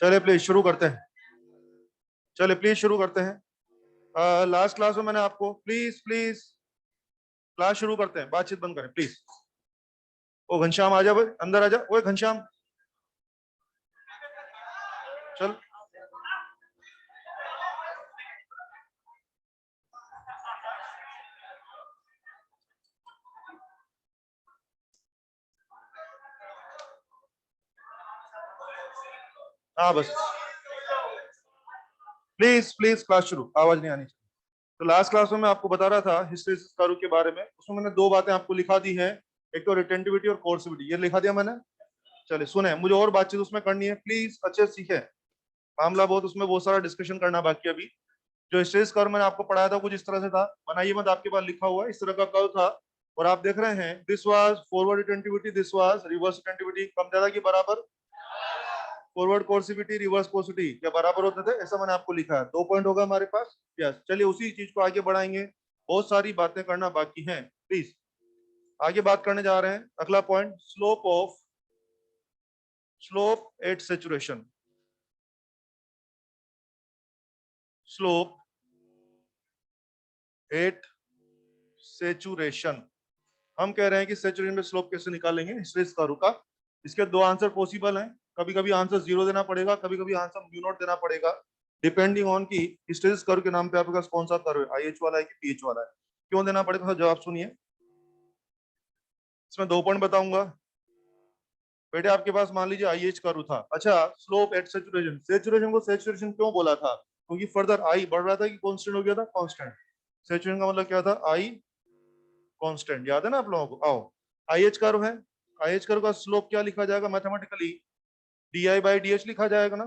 चले प्लीज शुरू करते हैं। चले प्लीज शुरू करते हैं। लास्ट क्लास में मैंने आपको प्लीज प्लीज क्लास शुरू करते हैं, बातचीत बंद करें प्लीज। ओ घनश्याम आ जा भाई, अंदर आ जा। ओए घनश्याम चल। हाँ बस प्लीज प्लीज क्लास शुरू, आवाज नहीं आनी चाहिए। तो लास्ट क्लास में मैं आपको बता रहा था हिस्टेरिसिस कर्व के बारे में। उसमें मैंने दो बातें आपको लिखा दी है, एक तो रिटेंटिविटी और कोर्सिविटी, ये लिखा दिया मैंने। चलिए सुने, मुझे और बातचीत उसमें करनी है, प्लीज अच्छे से सीखे। मामला बहुत, उसमें बहुत सारा डिस्कशन करना बाकी है अभी। जो हिस्टेरिसिस कर्व मैंने आपको पढ़ाया था कुछ इस तरह से था, बनाइए मत, आपके पास लिखा हुआ है इस तरह का कर्व था। और आप देख रहे हैं this was forward retentivity, this was reverse retentivity. कम ज्यादा की बराबर? फॉरवर्ड कोर्सिविटी रिवर्स कोर्सिविटी क्या बराबर होते थे? ऐसा मैंने आपको लिखा है। 2 पॉइंट होगा हमारे पास। यस, चलिए उसी चीज को आगे बढ़ाएंगे। बहुत सारी बातें करना बाकी हैं, प्लीज आगे बात करने जा रहे हैं। अगला point, slope eight saturation. Slope eight saturation. हम कह रहे हैं कि सेचुरेशन में स्लोप कैसे निकालेंगे हिस्टेरिसिस कर्व का। इसके दो आंसर पॉसिबल हैं। कभी कभी आंसर 0 देना पड़ेगा, कभी कभी आंसर म्यू नॉट देना पड़ेगा, डिपेंडिंग ऑन की हिस्टेरिसिस कर्व के नाम पे आपके पास कौन सा कर्व है, आईएच वाला है कि पीएच वाला है। क्यों देना पड़ेगा, तो जवाब सुनिए। इसमें 2 पॉइंट बताऊंगा। बेटे आपके पास मान लीजिए आईएच कर्व था। अच्छा, स्लोप एट सेचुरेशन, सेचुरेशन को सेचुरेशन क्यों बोला था? क्योंकि फर्दर आई बढ़ रहा था कि कांस्टेंट हो गया था? कांस्टेंट। सेचुरेशन का मतलब क्या था? आई कांस्टेंट। याद है ना आप लोगों को? आओ, आईएच कर्व है। आईएच कर्व का स्लोप क्या लिखा जाएगा mathematically? D I by D H लिखा जाएगा ना।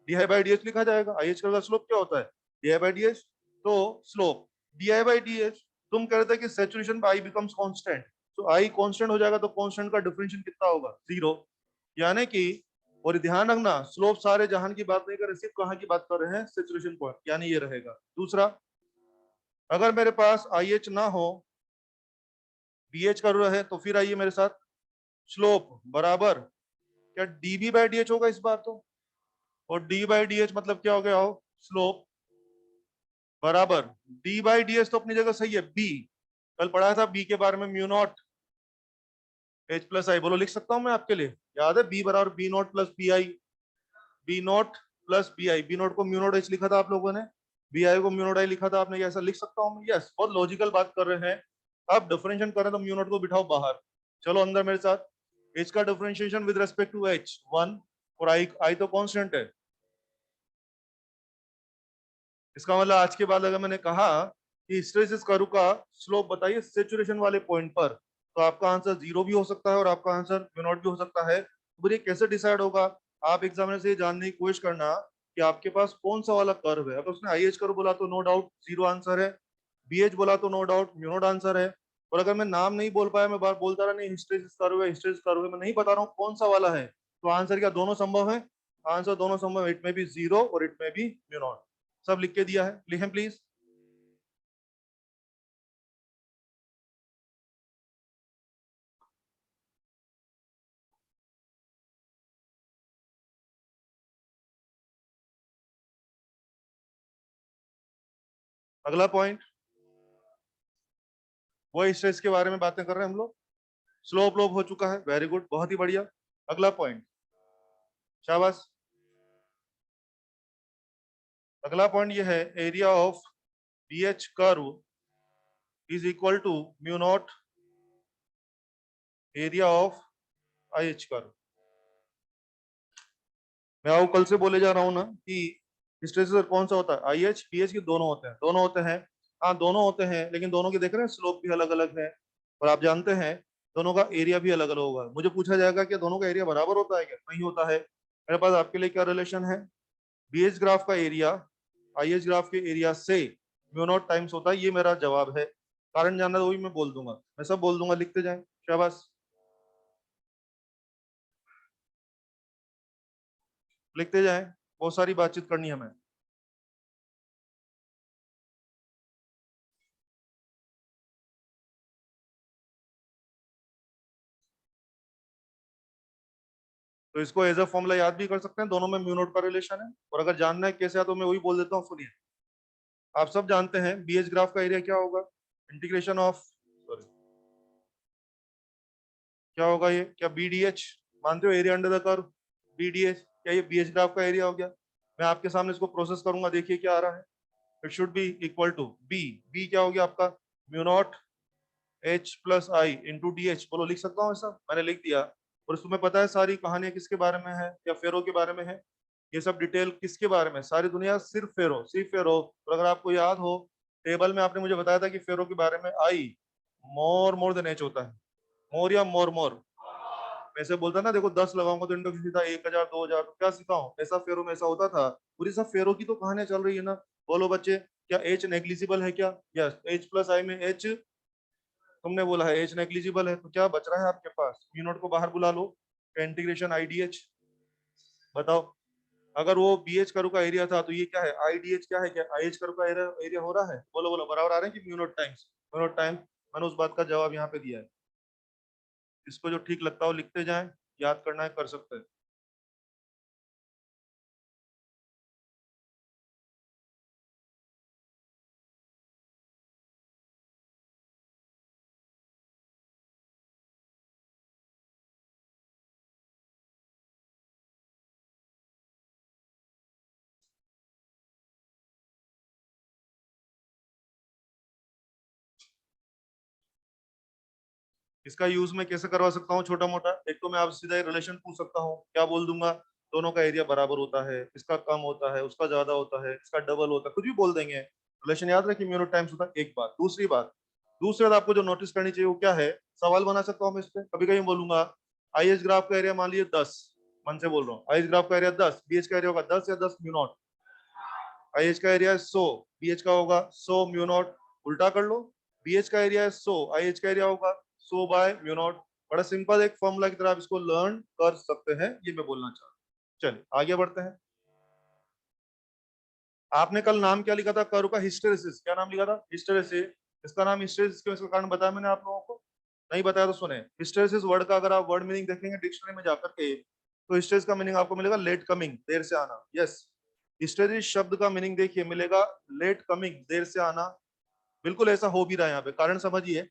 D I by D H लिखा जाएगा। आईएच कर्व का स्लोप क्या होता है? D I by D H. तो slope D I by D H. तुम कह रहे थे कि सेचुरेशन आई बिकम्स कांस्टेंट, तो आई कांस्टेंट हो जाएगा, तो कांस्टेंट का डिफरेंशियल कितना होगा? 0। यानी कि, और ध्यान रखना, स्लोप सारे जहान की बात नहीं कर रहे, सिर्फ कहाँ की बात कर रहे हैं? सेचुरेशन पॉइंट, यानी ये रहेगा। दूसरा, अगर मेरे पास आई एच ना हो, बी एच कर रहा है, तो फिर आइए मेरे साथ, स्लोप बराबर क्या डीबी बाई डी एच होगा इस बार तो। और डी बाई डी एच मतलब क्या हो गया हो? स्लोप बराबर डी बाई डी एच, तो अपनी जगह सही है। बी, कल पढ़ाया था बी के बारे में, म्यू नॉट एच प्लस आई। बोलो, लिख सकता हूं मैं आपके लिए? याद है? बी बराबर B naught plus B I. B naught plus B I, B naught को म्यू नॉट एच लिखा था आप लोगों ने, बी आई को म्यू नॉट आई लिखा था आपने। ऐसा लिख सकता हूँ मैं? यस, बहुत लॉजिकल बात कर रहे हैं। अब डिफरेंशिएट करें तो म्यू नॉट को बिठाओ बाहर। चलो अंदर मेरे साथ। एच का differentiation with respect to H 1, और आई आई तो कांस्टेंट है। इसका मतलब आज के बाद अगर मैंने कहा कि हिस्टेरिसिस कर्व का स्लोप बताइए सेचुरेशन वाले पॉइंट पर, तो आपका आंसर 0 भी हो सकता है और आपका आंसर म्यू नॉट भी हो सकता है। तो फिर ये कैसे डिसाइड होगा? आप एग्जामिनर से ये जानने की कोशिश करना कि आपके पास कौन सा वाला कर्व है। अगर उसने आईएच कर्व बोला तो नो डाउट 0 आंसर है, बीएच बोला तो no doubt mu naught answer है। और अगर मैं नाम नहीं बोल पाया, मैं बार बोलता रहा नहीं हिस्टेरिसिस कर्व है, हिस्टेरिसिस कर्व है, मैं नहीं बता रहा हूँ कौन सा वाला है, तो आंसर क्या दोनों संभव है? आंसर दोनों संभव, इट में भी 0 और इट में भी म्यू नॉट। सब लिख के दिया है, लिखें प्लीज। अगला पॉइंट, वो स्ट्रेस के बारे में बातें कर रहे हैं हम लोग। स्लोप लोप हो चुका है, वेरी गुड, बहुत ही बढ़िया। अगला पॉइंट, शाबाश। अगला पॉइंट ये है, area of B H curve is equal to mu naught area of I H curve. मैं आपको कल से बोले जा रहा हूँ ना कि हिस्टेरिसिस कौन सा होता है? आई एच पी एच की दोनों होते हैं, दोनों होते हैं। हाँ दोनों होते हैं, लेकिन दोनों की देख रहे हैं स्लोप भी अलग अलग है। और आप जानते हैं दोनों का एरिया भी अलग अलग होगा। मुझे पूछा जाएगा कि दोनों का एरिया बराबर होता है क्या? नहीं होता है। मेरे पास आपके लिए क्या रिलेशन है? बी एच ग्राफ का एरिया आई एच ग्राफ के एरिया से म्यू नॉट टाइम्स होता है, ये मेरा जवाब है। कारण जानना है तो वही मैं बोल दूंगा, मैं सब बोल दूंगा, लिखते जाए। शाबाश, लिखते जाए, बहुत सारी बातचीत करनी है हमें। तो इसको एज अ फॉर्मूला याद भी कर सकते हैं, दोनों में म्यू नॉट का रिलेशन है। और अगर जानना है कैसे है तो मैं वही बोल देता हूँ, सुनिए। आप सब जानते हैं बीएच ग्राफ का एरिया क्या होगा, इंटीग्रेशन ऑफ, सॉरी, क्या होगा ये, क्या बीडीएच मानते हो, area under the curve, BDH, क्या ये बीएच ग्राफ का एरिया हो गया। मैं आपके सामने इसको प्रोसेस करूंगा, देखिए क्या आ रहा है। It should be equal to B, B क्या हो गया आपका, mu naught H plus I into D H. बोलो लिख सकता हूँ ऐसा, मैंने लिख दिया। और तुम्हें पता है सारी कहानियां किसके बारे में है, या फेरो के बारे में है, ये सब डिटेल किसके बारे में, सारी दुनिया सिर्फ फेरो, सिर्फ फेरो। और अगर आपको याद हो टेबल में आपने मुझे बताया था कि फेरो के बारे में आई मोर देन एच होता है, मोर या मोर। मैं ऐसे बोलता ना, देखो 10 लगाऊंगा तो इंटू सीधा 1000 2000, तो क्या सीखा हूँ, ऐसा फेरो में ऐसा होता था। पूरी सब फेरो की तो कहानियां चल रही है ना। बोलो बच्चे, क्या एच नेग्लिजिबल है क्या, यस, एच प्लस आई में एच, तुमने बोला है एच नेग्लिजिबल है, तो क्या बच रहा है आपके पास, म्यू नॉट को बाहर बुला लो, इंटीग्रेशन आई डी एच। बताओ, अगर वो बी एच करू का एरिया था तो ये क्या है, आई डी एच क्या है, क्या आई एच करू का एरिया हो रहा है, बोलो बोलो, बराबर आ रहे हैं कि mu naught times, mu naught times. मैंने उस बात का जवाब यहाँ पे दिया है। इसको जो ठीक लगता हो लिखते जाएं, याद करना है कर सकते हैं। इसका यूज मैं कैसे करवा सकता हूँ छोटा मोटा, एक तो मैं आपसे सीधा रिलेशन पूछ सकता हूँ, क्या बोल दूंगा, दोनों का एरिया बराबर होता है, इसका कम होता है, उसका ज्यादा होता है, इसका डबल होता है, कुछ भी बोल देंगे, रिलेशन याद रखिए म्यू नॉट टाइम्स होता है। एक बात, दूसरी बात आपको जो नोटिस करनी चाहिए वो क्या है, सवाल बना सकता हूँ मैं इस पे, कभी कभी बोलूंगा आई एच ग्राफ का एरिया मान लीजिए 10, मन से बोल रहा हूँ, आई एच ग्राफ का एरिया 10, बी एच का एरिया होगा 10 या 10 म्यू नॉट, आई एच का एरिया है 100, बी एच का होगा 100 म्यू नॉट, उल्टा कर लो, बी एच का एरिया है 100, आई एच का एरिया होगा 100 बाय म्यू नॉट। बड़ा सिंपल एक फॉर्मूला की तरह आप इसको लर्न कर सकते हैं, ये मैं बोलना चाह रहा हूँ। चलिए आगे बढ़ते हैं। आपने कल नाम क्या लिखा था, कर्व का हिस्टेरेसिस, क्या नाम लिखा था, हिस्टेरेसिस। इसका नाम हिस्टेरेसिस क्यों, इसका कारण बताया मैंने आप लोगों को, नहीं बताया तो सुने। हिस्टेरेसिस वर्ड का अगर आप वर्ड मीनिंग देखेंगे डिक्शनरी में जाकर के, तो हिस्टेरिस का मीनिंग आपको मिलेगा लेट कमिंग, देर से आना, यस। हिस्टेरिस शब्द का मीनिंग देखिए मिलेगा लेट कमिंग, देर से आना। बिल्कुल ऐसा हो भी रहा है यहाँ पे, कारण समझिए।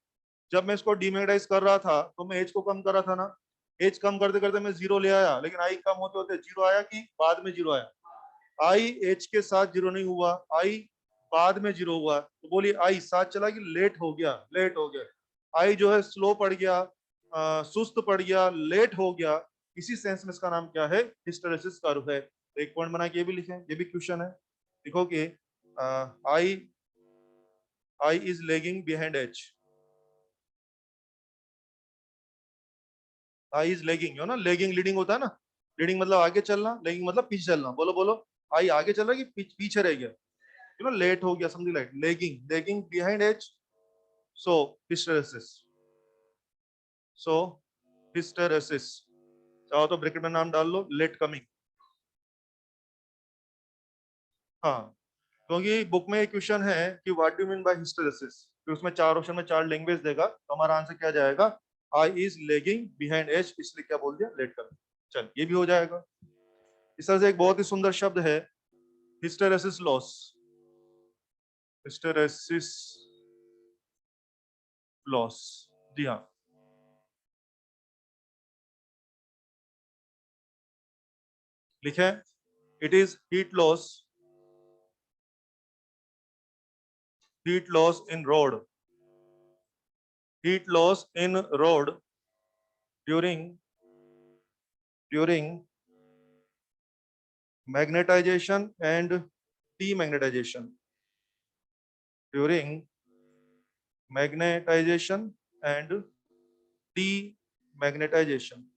जब मैं इसको डीमैग्नेटाइज कर रहा था तो मैं एज को कम कर रहा था ना, एज कम करते करते मैं जीरो ले आया, लेकिन आई कम होते होते जीरो आया कि बाद में जीरो आया, आई एच के साथ जीरो नहीं हुआ, आई बाद में जीरो हुआ, तो बोलिए आई साथ चला कि लेट हो गया, लेट हो गया। आई जो है स्लो पड़ गया, सुस्त पड़ गया, लेट हो गया, इसी सेंस में इसका नाम क्या है, हिस्टेरेसिस कर्व है। तो एक पॉइंट बना के ये भी लिखें, ये भी क्वेश्चन है। देखो कि I I is lagging behind H, I is lagging, हो ना, लेगिंग लीडिंग होता है ना, लीडिंग मतलब आगे चलना, लेगिंग मतलब पीछे चलना, बोलो बोलो, आई आगे चल रहा है कि पीछे रह गया, यू नो लेट हो गया, something like lagging, lagging behind H, so hysteresis, so hysteresis. चाहो तो ब्रैकेट में नाम डाल लो लेट कमिंग। हाँ, क्योंकि बुक में एक क्वेश्चन है कि what do mean by hysteresis, तो उसमें चार ऑप्शन में चार लैंग्वेज देगा, तो हमारा आंसर क्या जाएगा, आई इज लेगिंग बिहाइंड एज, इसलिए क्या बोल दिया, लेट कमिंग। चल ये भी हो जाएगा। इस तरह से एक बहुत ही सुंदर शब्द है हिस्टेरेसिस लॉस, हिस्टेरेसिस लॉस, जी हाँ, लिखे, it is heat loss in road, heat loss in road during magnetization and demagnetization, during magnetization and demagnetization,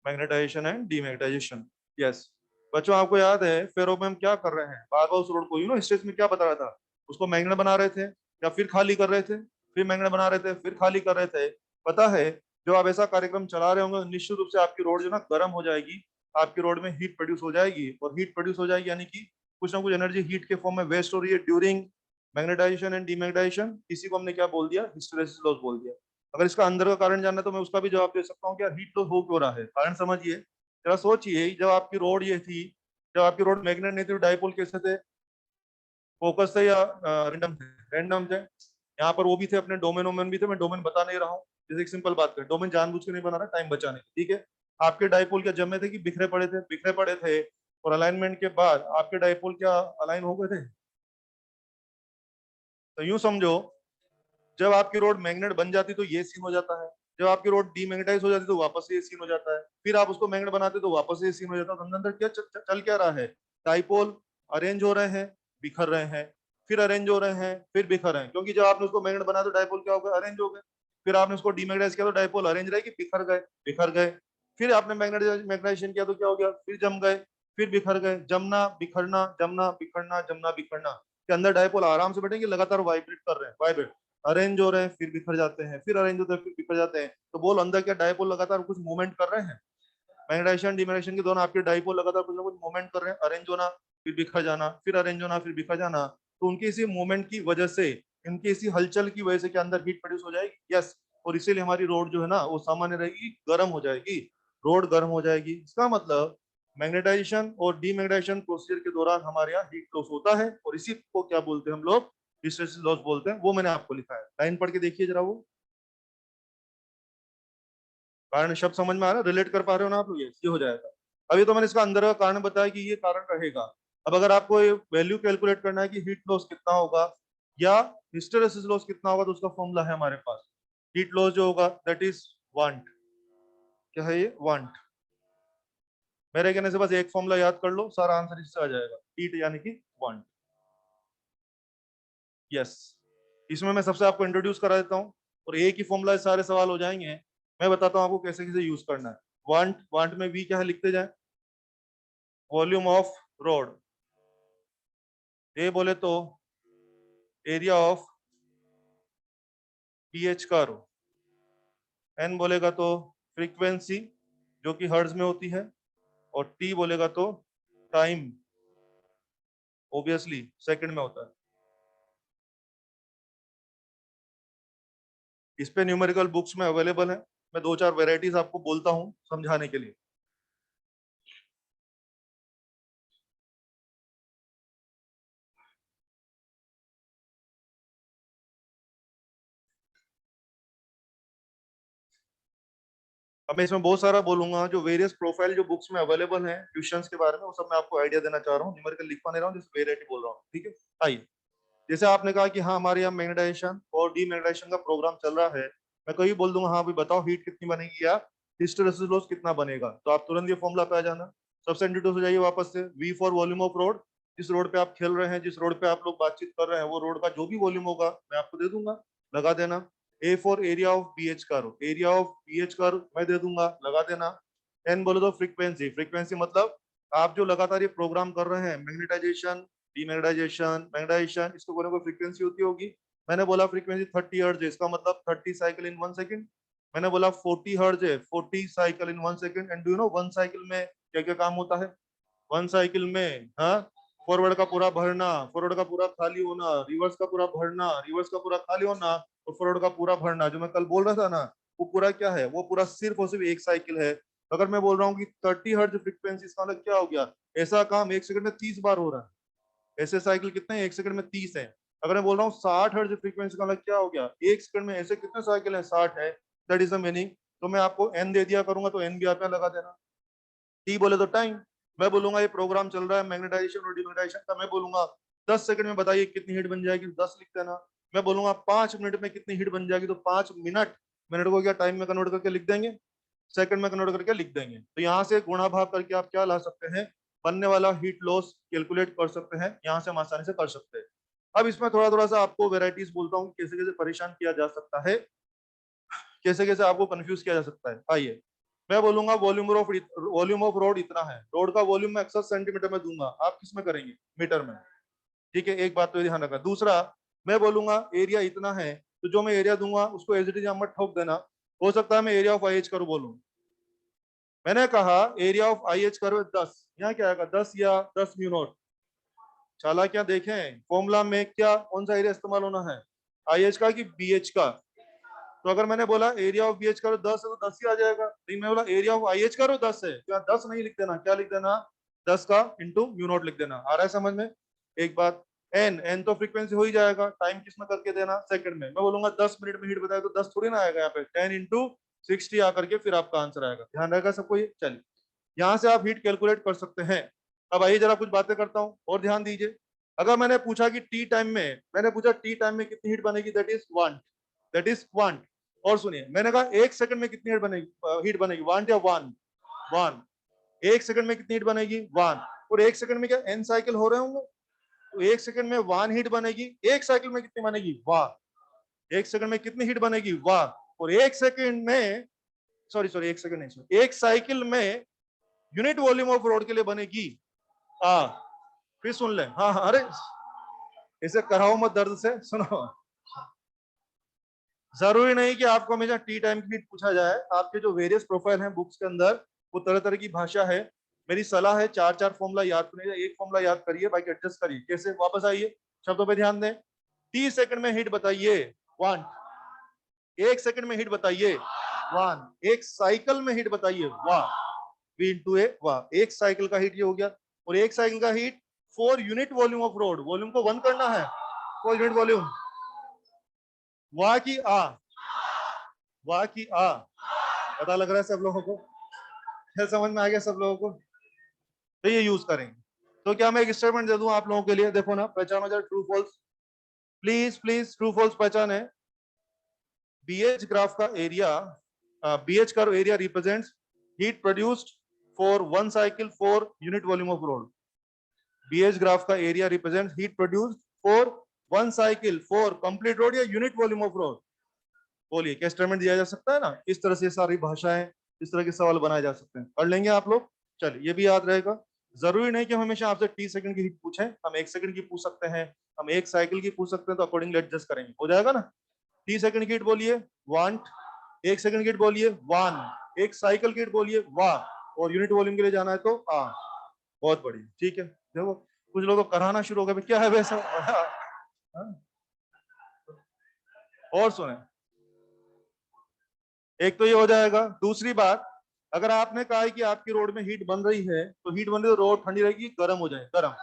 magnetization and demagnetization, yes. बच्चों आपको याद है फेरो में हम क्या कर रहे हैं, बार बार उस रोड को, स्टेज में क्या बता रहा था, उसको मैग्नेट बना रहे थे या फिर खाली कर रहे थे, फिर मैग्नेट बना रहे थे, फिर खाली कर रहे थे। पता है, जब आप ऐसा कार्यक्रम चला रहे होंगे निश्चित रूप से आपकी रोड जो ना गर्म हो जाएगी, आपकी रोड में हीट प्रोड्यूस हो जाएगी, और हीट प्रोड्यूस हो जाएगी यानी कि कुछ ना कुछ एनर्जी हीट के फॉर्म में वेस्ट हो रही है ड्यूरिंग मैग्नेटाइजेशन एंड डीमैग्नेटाइजेशन, इसी को हमने क्या बोल दिया, हिस्टेरेसिस लॉस बोल दिया। अगर इसका अंदर का कारण जानना है तो मैं उसका भी जवाब दे सकता हूँ कि यार हीट लॉस हो क्यों रहा है, कारण समझिए जरा सोचिए। जब आपकी रोड ये थी, जब आपकी रोड मैग्नेट नहीं थी, डाइपोल कैसे थे, फोकस थे या रैंडम थे? रैंडम थे। यहाँ पर वो भी थे, अपने डोमेन वोमेन भी थे, मैं डोमेन बता नहीं रहा हूँ। जैसे एक सिंपल बात करें, डोमेन जानबूझ के नहीं बना रहा, टाइम बचाने के, ठीक है। आपके डाइपोल क्या जमे थे कि बिखरे पड़े थे? बिखरे पड़े थे। और अलाइनमेंट के बाद आपके डाइपोल क्या अलाइन हो गए थे? तो यूं समझो, जब आपकी रोड मैग्नेट बन जाती तो ये सीन हो जाता है, जब आपकी रोड डीमैग्नेटाइज हो जाती तो वापस से ये सीन हो जाता है, फिर आप उसको मैग्नेट बनाते तो वापस से ये सीन हो जाता है। तो अंदर अंदर क्या चल क्या रहा है? डाइपोल अरेंज हो रहे हैं, बिखर रहे हैं, फिर अरेंज हो रहे हैं, फिर बिखर रहे हैं। क्योंकि जब आपने उसको मैग्नेट बनाया तो डाइपोल क्या हो गया? अरेंज हो गए। फिर आपने उसको डीमैग्नेटाइज किया तो डाइपोल अरेंज रहेगी, बिखर गए, बिखर गए। फिर आपने मैग्नेटाइजेशन किया तो क्या हो गया? फिर जम गए, फिर बिखर गए। जमना बिखरना, जमना बिखरना, जमना बिखरना के अंदर डाइपोल आराम से बैठेंगे, लगातार वाइब्रेट कर रहे हैं, वाइब्रेट अरेंज हो रहे हैं, फिर बिखर जाते हैं, फिर अरेंज होते हैं, फिर बिखर जाते हैं। तो बोल अंदर क्या डाइपोल लगातार कुछ मूवमेंट कर रहे हैं? मैग्नेटाइजेशन डिमैग्नेटाइजेशन के दोनों आपके डाइपोल लगातार कुछ ना कुछ मूवमेंट कर रहे हैं, अरेंज होना, फिर बिखर जाना, फिर अरेंज होना, फिर बिखर जाना। तो उनकी इसी मूवमेंट की वजह से, इनकी इसी हलचल की वजह से क्या अंदर हीट प्रोड्यूस हो जाएगी? यस। और इसीलिए हमारी रोड जो है ना वो सामान्य रहेगी, गर्म हो जाएगी, रोड गर्म हो जाएगी। इसका मतलब मैग्नेटाइजेशन और डीमैग्नेटाइजेशन प्रोसीजर के दौरान हमारे यहाँ हीट लॉस होता है, और इसी को क्या बोलते हैं हम लोग? हिस्टैरिसीस लॉस बोलते हैं। वो मैंने आपको लिखा है, लाइन पढ़ के देखिए जरा। वो कारण शब्द समझ में आ रहा है? रिलेट कर पा रहे हो ना आप लोग? ये हो जाएगा। अभी तो मैंने इसका अंदर का कारण बताया कि ये कारण रहेगा। अब अगर आपको ये वैल्यू कैलकुलेट करना है कि हीट लॉस कितना होगा या हिस्टेरेसिस लॉस कितना होगा, तो उसका फॉर्मूला है हमारे पास। हीट लॉस जो होगा दैट इज वांट। क्या है ये? वांट। मेरे कहने से बस एक फॉर्मूला याद कर लो, सारा आंसर इससे आ जाएगा। हीट यानी कि वांट। यस। इसमें मैं सबसे आपको इंट्रोड्यूस करा देता हूँ, और एक ही फॉर्मूला से सारे सवाल हो जाएंगे। मैं बताता हूँ आपको कैसे कैसे यूज करना है। वांट, वांट में वी क्या है लिखते जाए? Volume of road. ए बोले तो area of PH curve. N बोलेगा तो फ्रीक्वेंसी जो कि हर्ट्ज में होती है, और टी बोलेगा तो टाइम, ऑब्वियसली सेकंड में होता है। इस पे न्यूमेरिकल बुक्स में अवेलेबल है। मैं दो चार वेराइटीज आपको बोलता हूँ समझाने के लिए। अब मैं इसमें बहुत सारा बोलूंगा, जो वेरियस प्रोफाइल जो बुक्स में अवेलेबल है क्वेश्चंस के बारे में, वो सब मैं आपको आइडिया देना चाह रहा हूँ। न्यूमेरिकल लिखवा नहीं रहा हूँ, जैसे वेराइटी बोल रहा हूँ, ठीक है। आइए, जैसे आपने कहा कि हाँ हमारे यहाँ मैग्नेटाइजेशन और डीमैग्नेटाइजेशन का प्रोग्राम चल रहा है, मैं कभी बोल दूंगा हाँ भाई बताओ हीट कितनी बनेगी या हिस्टेरेसिस लॉस कितना बनेगा, तो आप तुरंत ये फॉर्मूला पे आ जाना। सबसे इंट्रोड्यूस हो जाइए वापस से। V for volume of rod. जिस रोड पे आप खेल रहे हैं, जिस रोड पे आप लोग बातचीत कर रहे हैं, वो रोड का जो भी वॉल्यूम होगा मैं आपको दे दूंगा, लगा देना। A for area of BH curve. Area of BH curve मैं दे दूंगा, लगा देना। एन बोले तो फ्रीक्वेंसी। फ्रीक्वेंसी मतलब आप जो लगातार ये प्रोग्राम कर रहे हैं, मैग्नेटाइजेशन, डीमैग्नेटाइजेशन, मैग्नेटाइजेशन, इसको कोई ना कोई फ्रीक्वेंसी होती होगी। मैंने बोला फ्रीक्वेंसी 30 हर्ट्ज है, इसका मतलब 30 साइकिल इन 1 सेकंड। मैंने बोला 40 हर्ट्ज है, 40 cycle in 1 second. And do you know one cycle में क्या क्या काम होता है? वन साइकिल में, हाँ, फॉरवर्ड का पूरा भरना, फॉरवर्ड का पूरा खाली होना, रिवर्स का पूरा भरना, रिवर्स का पूरा खाली होना, और फॉरवर्ड का पूरा भरना। जो मैं कल बोल रहा था ना, वो पूरा क्या है? वो पूरा सिर्फ और सिर्फ एक साइकिल है। अगर मैं बोल रहा हूँ कि 30 हर्ट्ज फ्रीक्वेंसी, इसका मतलब क्या हो गया? ऐसा काम 1 सेकंड में 30 बार हो रहा है। ऐसे साइकिल कितने हैं? 1 सेकंड में 30 है। अगर मैं बोल रहा हूँ 60 हर्ट्ज फ्रीक्वेंसी, का मतलब क्या हो गया? 1 सेकंड में ऐसे कितने साइकिल है? 60 है। That is the meaning. तो मैं आपको एन दे दिया करूंगा, तो एन भी आप यहाँ लगा देना। टी बोले तो टाइम। मैं बोलूंगा ये प्रोग्राम चल रहा है मैग्नेटाइजेशन और डिमैग्नेटाइजेशन का, मैं बोलूंगा 10 सेकंड में बताइए कितनी हीट बन जाएगी, 10 लिख देना। मैं बोलूंगा 5 मिनट में कितनी हीट बन जाएगी, तो 5 मिनट। मिनट को क्या टाइम में कन्वर्ट करके लिख देंगे, सेकंड में कन्वर्ट करके लिख देंगे। तो यहाँ से गुणा भाग करके आप क्या ला सकते हैं? बनने वाला हीट लॉस कैलकुलेट कर सकते हैं, यहाँ से हम आसानी से कर सकते हैं। अब इसमें थोड़ा थोड़ा सा आपको वेराइटीज बोलता हूँ, कैसे कैसे परेशान किया जा सकता है, कैसे कैसे आपको कंफ्यूज किया जा सकता है। आइए, मैं बोलूंगा वॉल्यूम ऑफ रोड इतना है। रोड का वॉल्यूम मैं अक्सर सेंटीमीटर में दूंगा, आप किस में करेंगे? मीटर में। ठीक है, एक बात तो ध्यान रखना। दूसरा, मैं बोलूंगा एरिया इतना है, तो जो मैं एरिया दूंगा उसको एज इट इज मत ठोक देना। हो सकता है मैं एरिया ऑफ आई एच करूँ बोलूं। मैंने कहा एरिया ऑफ आई एच करो 10, यहाँ क्या आएगा? 10 या 10 म्यू नॉट। चाला क्या देखें फॉर्मूला में क्या कौन सा एरिया इस्तेमाल होना है? आई एच का कि बी एच का? तो अगर मैंने बोला एरिया ऑफ बीएच करो 10 है तो 10 ही आ जाएगा, लेकिन मैं बोला एरिया ऑफ आईएच करो 10 है, तो 10 नहीं लिख देना, क्या लिख देना, 10 का इंटू यू नॉट लिख देना। आ रहा है समझ में? एक बात, एन तो फ्रीक्वेंसी हो ही जाएगा, टाइम किसमें करके देना, सेकंड में। मैं बोलूंगा 10 मिनट में हीट बताया तो 10 थोड़ी ना आएगा, यहाँ पे 10 इंटू 60 आकर के फिर आपका आंसर आएगा। ध्यान रहेगा सबको ये? चलिए यहाँ से आप हीट कैलकुलेट कर सकते हैं। अब आइए जरा कुछ बातें करता हूँ और ध्यान दीजिए। अगर मैंने पूछा कि टी टाइम में, मैंने पूछा टी टाइम में कितनी हीट बनेगी, that is one, that is one. और सुनिए मैंने कहा एक सेकंड में कितनी हीट बनेगी, वन या वन, वन। एक सेकंड में कितनी हीट बनेगी, वन। और एक सेकंड में क्या एन साइकिल हो रहे होंगे, तो एक सेकंड में वन हीट बनेगी, एक साइकिल में कितनी बनेगी, वाह। एक सेकंड में कितनी हीट बनेगी, वाह। और एक सेकंड में, सॉरी एक सेकंड नहीं, एक साइकिल में यूनिट वॉल्यूम ऑफ रोड के लिए बनेगी, फिर सुन ले, हाँ हाँ, अरे इसे कराओ मत दर्द से, सुनो। जरूरी नहीं कि आपको हमेशा टी टाइम की पूछा जाए, आपके जो वेरियस प्रोफाइल हैं बुक्स के अंदर वो तरह तरह की भाषा है। मेरी सलाह है 4-4 फॉर्मूला याद करने, एक फॉर्मूला याद करिए, बाकी एडजस्ट करिए। कैसे, वापस आइए शब्दों पे ध्यान दें। टी सेकंड में हीट बताइए, वन। एक सेकंड में हीट बताइए, वन। एक साइकिल में हीट बताइए, वाह, वी इंटू ए, वाह। एक साइकिल का हीट ये हो गया। और एक साइकिल का heat 4 unit volume of road, volume को 1 करना है, 4 यूनिट वॉल्यूम, वाह की आ, वाह की आ। पता लग रहा है सब लोगों को? क्या समझ में आ गया सब लोगों को? तो ये यूज करेंगे। तो क्या मैं एक स्टेटमेंट दे दूं आप लोगों के लिए, देखो ना, पहचानो जरा true false, please please, true false पहचाने। बीएच ग्राफ का area, BH curve area represents heat produced for one cycle for unit volume of rod. BH graph का area represents heat produced for one cycle for complete rod या unit volume of rod. बोलिए क्या statement दिया जा सकता है ना? इस तरह से सारी भाषाएं, इस तरह के सवाल बनाए जा सकते हैं, पढ़ लेंगे आप लोग। चलिए ये भी याद रहेगा। जरूरी नहीं कि हम हमेशा आपसे टी सेकंड की हीट पूछें, हम एक सेकंड की पूछ सकते हैं, हम एक साइकिल की पूछ सकते हैं, तो अकॉर्डिंगली एडजस्ट करेंगे, हो जाएगा ना। टी सेकंड की हीट बोलिए, वन। एक सेकंड की हीट बोलिए, वन। एक साइकिल की हीट बोलिए, वाह। और यूनिट वॉल्यूम के लिए जाना है तो आ। बहुत बढ़िया, ठीक है। देखो कुछ लोग तो कराना शुरू हो गए, क्या है वैसा। और सुने, एक तो ये हो जाएगा। दूसरी बात, अगर आपने कहा है कि आपकी रोड में हीट बन रही है, तो हीट बन रही है तो रोड ठंडी रहेगी, गर्म हो जाए, गर्म।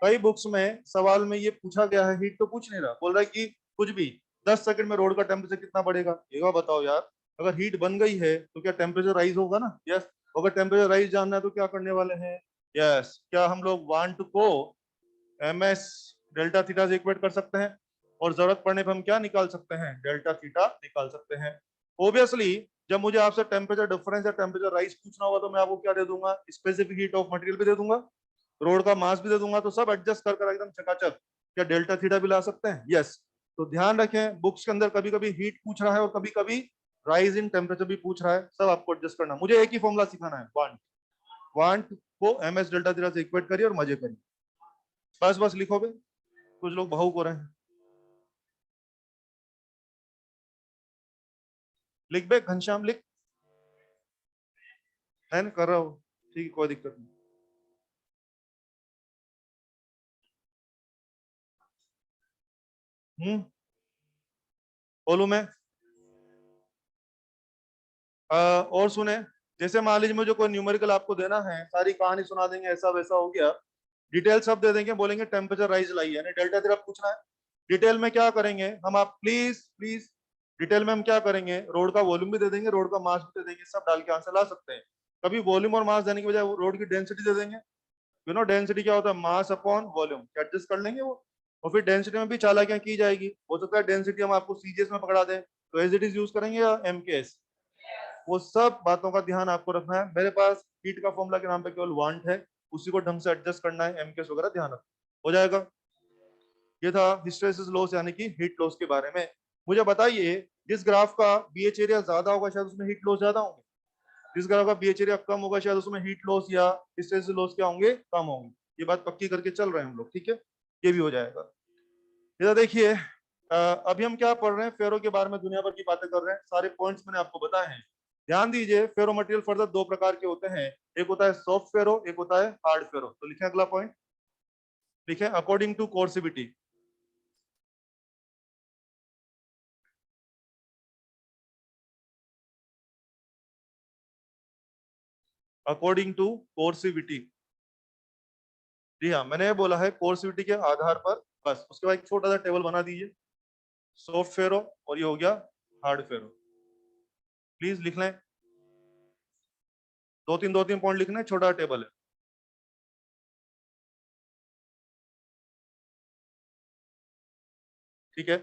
कई बुक्स में सवाल में ये पूछा गया है, हीट तो पूछ नहीं रहा, बोल रहा है कि कुछ भी 10 सेकंड में रोड का टेम्परेचर कितना बढ़ेगा। एक बार बताओ यार, अगर हीट बन गई है तो क्या टेम्परेचर राइज होगा ना? यस। अगर टेम्परेचर राइज जानना है तो क्या करने वाले हैं? यस, क्या हम लोग वांट को एम एस डेल्टा थीटा से इक्वेट कर सकते हैं, और जरूरत पड़ने पर हम क्या निकाल सकते हैं, डेल्टा थीटा निकाल सकते हैं। ओबियसली जब मुझे आपसे टेम्परेचर डिफरेंस या टेम्परेचर राइज पूछना होगा तो मैं आपको क्या दे दूंगा, स्पेसिफिक हीट ऑफ मटेरियल भी दे दूंगा, रोड का मास भी दे दूंगा, तो सब एडजस्ट कर कर एकदम चकाचक। क्या डेल्टा थीटा भी ला सकते हैं? यस। तो ध्यान रखें, बुक्स के अंदर कभी कभी हीट पूछ रहा है और कभी कभी राइज इन टेम्परेचर भी पूछ रहा है, सब आपको एडजस्ट करना। मुझे एक ही फॉर्मूला सिखाना है, वांट। वांट को एम एस डेल्टा थीटा से इक्वेट करिए और मजे करिए, बस बस लिखो बे। कुछ लोग भावुक हो रहे हैं, लिख बे घनश्याम, लिख। है ना, कर रहा हो, ठीक है, कोई दिक्कत नहीं। बोलू मैं? और सुने, जैसे मान लीजिए मुझे कोई न्यूमेरिकल आपको देना है, सारी कहानी सुना देंगे, ऐसा वैसा हो गया, डिटेल सब दे देंगे, बोलेंगे टेम्परेचर राइज लाइए, यानी डेल्टा तेरा पूछना है। डिटेल में क्या करेंगे हम, आप प्लीज प्लीज, डिटेल में हम क्या करेंगे, रोड का वॉल्यूम भी दे देंगे, रोड का मास भी दे देंगे, सब डाल के आंसर ला सकते हैं। कभी वॉल्यूम और मास देने की बजाय रोड की डेंसिटी दे देंगे। यू नो डेंसिटी क्या होता है, मास अपॉन वॉल्यूम, एडजस्ट कर लेंगे वो। और फिर डेंसिटी में भी चालाकियां की जाएगी, हो सकता है डेंसिटी हम आपको सीजीएस में पकड़ा दें, तो एज इट इज यूज करेंगे या एमकेएस। वो सब बातों का ध्यान आपको रखना है। मेरे पास हीट का फॉर्मूला के नाम पे केवल वांट है, उसी को ढंग से एडजस्ट करना है, एमकेएस वगैरह ध्यान रखना, हो जाएगा। ये था हिस्टैरिसीस लॉस यानी कि हीट लॉस के बारे में। मुझे बताइए, जिस ग्राफ का बीएच एरिया ज्यादा होगा शायद उसमें हीट लॉस ज्यादा होंगे, जिस ग्राफ का बीएच एरिया कम होगा शायद उसमें हीट लॉस या हिस्टैरिसीस लॉस क्या होंगे, कम होंगे। ये बात पक्की करके चल रहे हैं हम लोग, ठीक है, ये भी हो जाएगा। इधर देखिए, अभी हम क्या पढ़ रहे हैं, फेरो के बारे में दुनिया भर की बातें कर रहे हैं, सारे पॉइंट्स मैंने आपको बताए हैं। ध्यान दीजिए, फेरो मटेरियल फर्दर दो प्रकार के होते हैं, एक होता है सॉफ्ट फेरो, एक होता है हार्ड फेरो। तो लिखें अगला पॉइंट, लिखें according to coercivity. According to coercivity. जी हाँ, मैंने बोला है कोर्सिविटी के आधार पर। बस उसके बाद एक छोटा सा टेबल बना दीजिए, सॉफ्ट फेरो और ये हो गया हार्ड फेरो। प्लीज लिख लें, दो तीन पॉइंट लिखना है, छोटा टेबल है। ठीक है,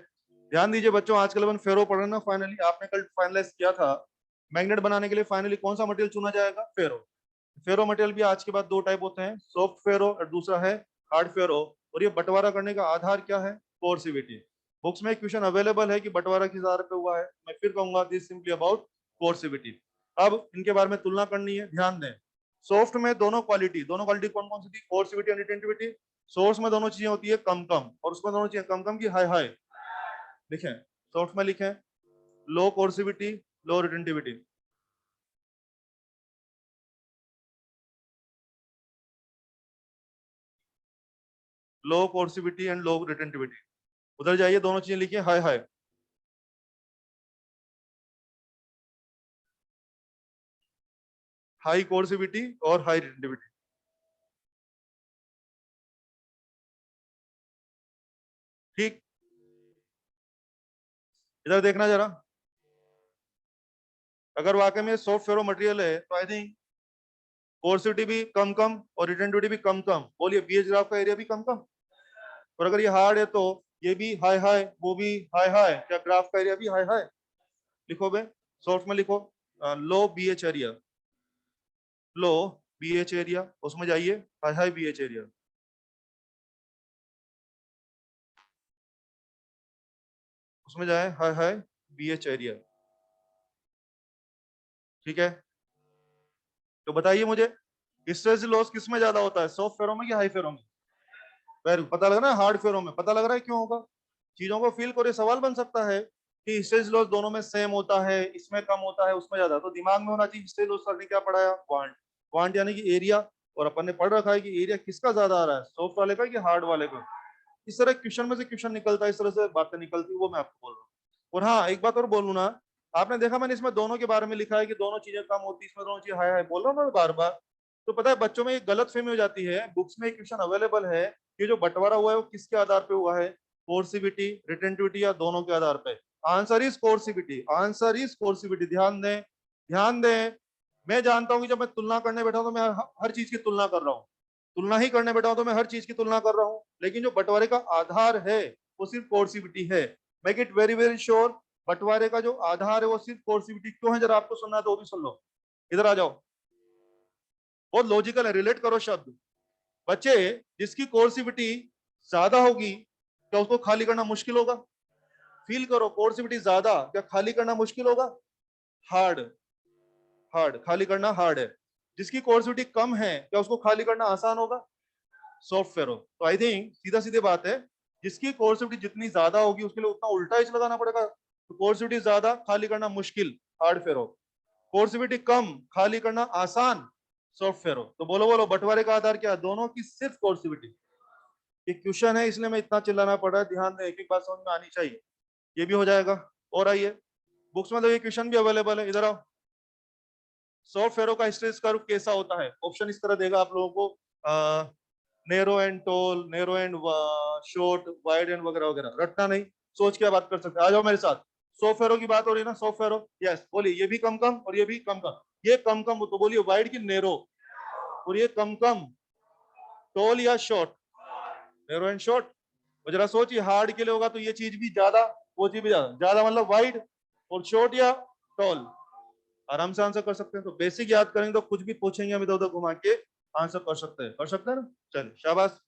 ध्यान दीजिए बच्चों, आजकल अपन फेरो पढ़ रहे हैं ना। फाइनली आपने कल फाइनलाइज किया था मैग्नेट बनाने के लिए, फाइनली कौन सा मटेरियल चुना जाएगा? फेरो। फेरो मटेरियल भी आज के बाद दो टाइप होते हैं, सॉफ्ट फेरो और दूसरा है हार्ड फेरो। और ये बंटवारा करने का आधार क्या है? कोर्सिविटी। बुक्स में क्वेश्चन अवेलेबल है कि बंटवारा किस आधार पे हुआ है। मैं फिर कहूंगा दिस सिंपली अबाउट कोर्सिविटी। अब इनके बारे में तुलना करनी है, ध्यान दें। सॉफ्ट में दोनों क्वालिटी कौन कौन सी थी? कोर्सिविटी एंड रिटेंटिविटी। सोर्स में दोनों चीजें होती है कम कम, और उसमें दोनों चीजें कम कम की हाई हाई। लिखें, सॉफ्ट में लिखें low coercivity, low retentivity. Low coercivity and low retentivity. उधर जाइए, दोनों चीजें लिखिए हाई हाई। हाई कोर्सिविटी और हाई रिटेंटिविटी। ठीक, इधर देखना जरा। अगर वाकई में सॉफ्ट फेरो मटेरियल है तो आई थिंक कोर्सिविटी भी कम कम और रिटेंटिविटी भी कम कम। बोलिए बीएच ग्राफ का एरिया भी कम कम। और अगर ये हार्ड है तो ये भी हाई हाई, वो भी हाई हाई, क्या ग्राफ का एरिया भी हाई हाई? लिखो बे, सॉफ्ट में लिखो लो बीएच एरिया, लो बीएच एरिया। उसमें जाइए हाई हाई बीएच एरिया। उसमें जाए हाई हाई बीएच एरिया। ठीक है, तो बताइए मुझे हिस्टेरेसिस लॉस किस में ज्यादा होता है, सॉफ्ट फेरो में या हाई फेरो में? वेरी, पता लग रहा है हार्ड फेरो में। पता लग रहा है क्यों होगा? चीजों को फील करो। सवाल बन सकता है कि हिस्टेरेसिस लॉस दोनों में सेम होता है, इसमें कम होता है उसमें ज्यादा, तो दिमाग में होना चाहिए हिस्टेरेसिस लॉस करने क्या पढ़ाया? क्वांट। क्वांट यानी कि एरिया। और अपन ने पढ़ रखा है कि एरिया किसका ज्यादा आ रहा है, सॉफ्ट वाले का कि हार्ड वाले का। इस तरह क्वेश्चन में से क्वेश्चन निकलता है, इस तरह से बातें निकलती है, वो मैं आपको बोल रहा हूँ। और हाँ, एक बात और बोलूँ ना, आपने देखा मैंने इसमें दोनों के बारे में लिखा है कि दोनों चीजें कम होती है, इसमें दोनों चीजें हाई हाई बोल रहा हूँ मैं बार बार। तो पता है बच्चों में एक गलत फहमी हो जाती है। बुक्स में एक क्वेश्चन अवेलेबल है कि जो बंटवारा हुआ है वो किसके आधार पे हुआ है? कोर्सिविटी, रिटेंटिविटी या दोनों के आधार पे? Answer is कोर्सिविटी, answer is कोर्सिविटी। ध्यान दें, ध्यान दें। मैं जानता हूं कि जब मैं तुलना करने बैठा हूं तो मैं हर चीज की तुलना कर रहा हूँ। तुलना ही करने बैठा हूं तो मैं हर चीज की तुलना कर रहा हूं, लेकिन जो बंटवारे का आधार है वो सिर्फ कोर्सिविटी है। Make it very very sure, बंटवारे का जो आधार है वो सिर्फ कोर्सिविटी। क्यों है जरा आपको सुनना है तो वो भी सुन लो। इधर आ जाओ, बहुत लॉजिकल है, रिलेट करो शब्द। बच्चे, जिसकी कोर्सिविटी ज्यादा होगी क्या उसको खाली करना मुश्किल होगा? फील करो, कोर्सिविटी ज्यादा क्या खाली करना मुश्किल होगा? हार्ड, हार्ड खाली करना हार्ड है। जिसकी कोर्सिविटी कम है क्या उसको खाली करना आसान होगा? सॉफ्ट फेरो। तो आई थिंक सीधा सीधे बात है, जिसकी कोर्सिविटी जितनी ज्यादा होगी उसके लिए उतना उल्टा एज लगाना पड़ेगा। तो कोर्सिविटी ज्यादा खाली करना मुश्किल, हार्ड फेरो। कोर्सिविटी कम खाली करना आसान, सॉफ्ट फेरो। तो बोलो बोलो बंटवारे का आधार क्या है? दोनों की सिर्फ कोर्सिविटी। ये क्वेश्चन है इसलिए मैं इतना चिल्लाना पड़ रहा है, ध्यान दें, एक एक बात समझ में आनी चाहिए। ये भी हो जाएगा। और आइए, बुक्स में तो ये क्वेश्चन भी अवेलेबल है, इधर आओ। सॉफ्ट फेरो का हिस्टेरिस कर्व कैसा होता है? ऑप्शन इस तरह देगा आप लोगों को, narrow and told, narrow and short, wide and वगैरह वगैरह। रटना नहीं, सोच के बात कर सकते हैं। आ जाओ मेरे साथ। सॉफ्ट फेरो की बात हो रही है ना, सॉफ्ट फेरो, यस बोलिए। ये भी कम कम और ये भी कम कम। ये कम कम तो बोलिए वाइड की नेरो, और ये कम कम टोल या शॉर्ट? Narrow and short. और जरा सोचिए हार्ड के लिए होगा तो ये चीज भी ज्यादा, वो चीज भी ज्यादा। ज्यादा मतलब वाइड, और शॉर्ट या टॉल। आराम से आंसर कर सकते हैं। तो बेसिक याद करेंगे तो कुछ भी पूछेंगे हम इधर उधर घुमा के आंसर कर सकते हैं, कर सकते हैं ना। चलिए शाबाश।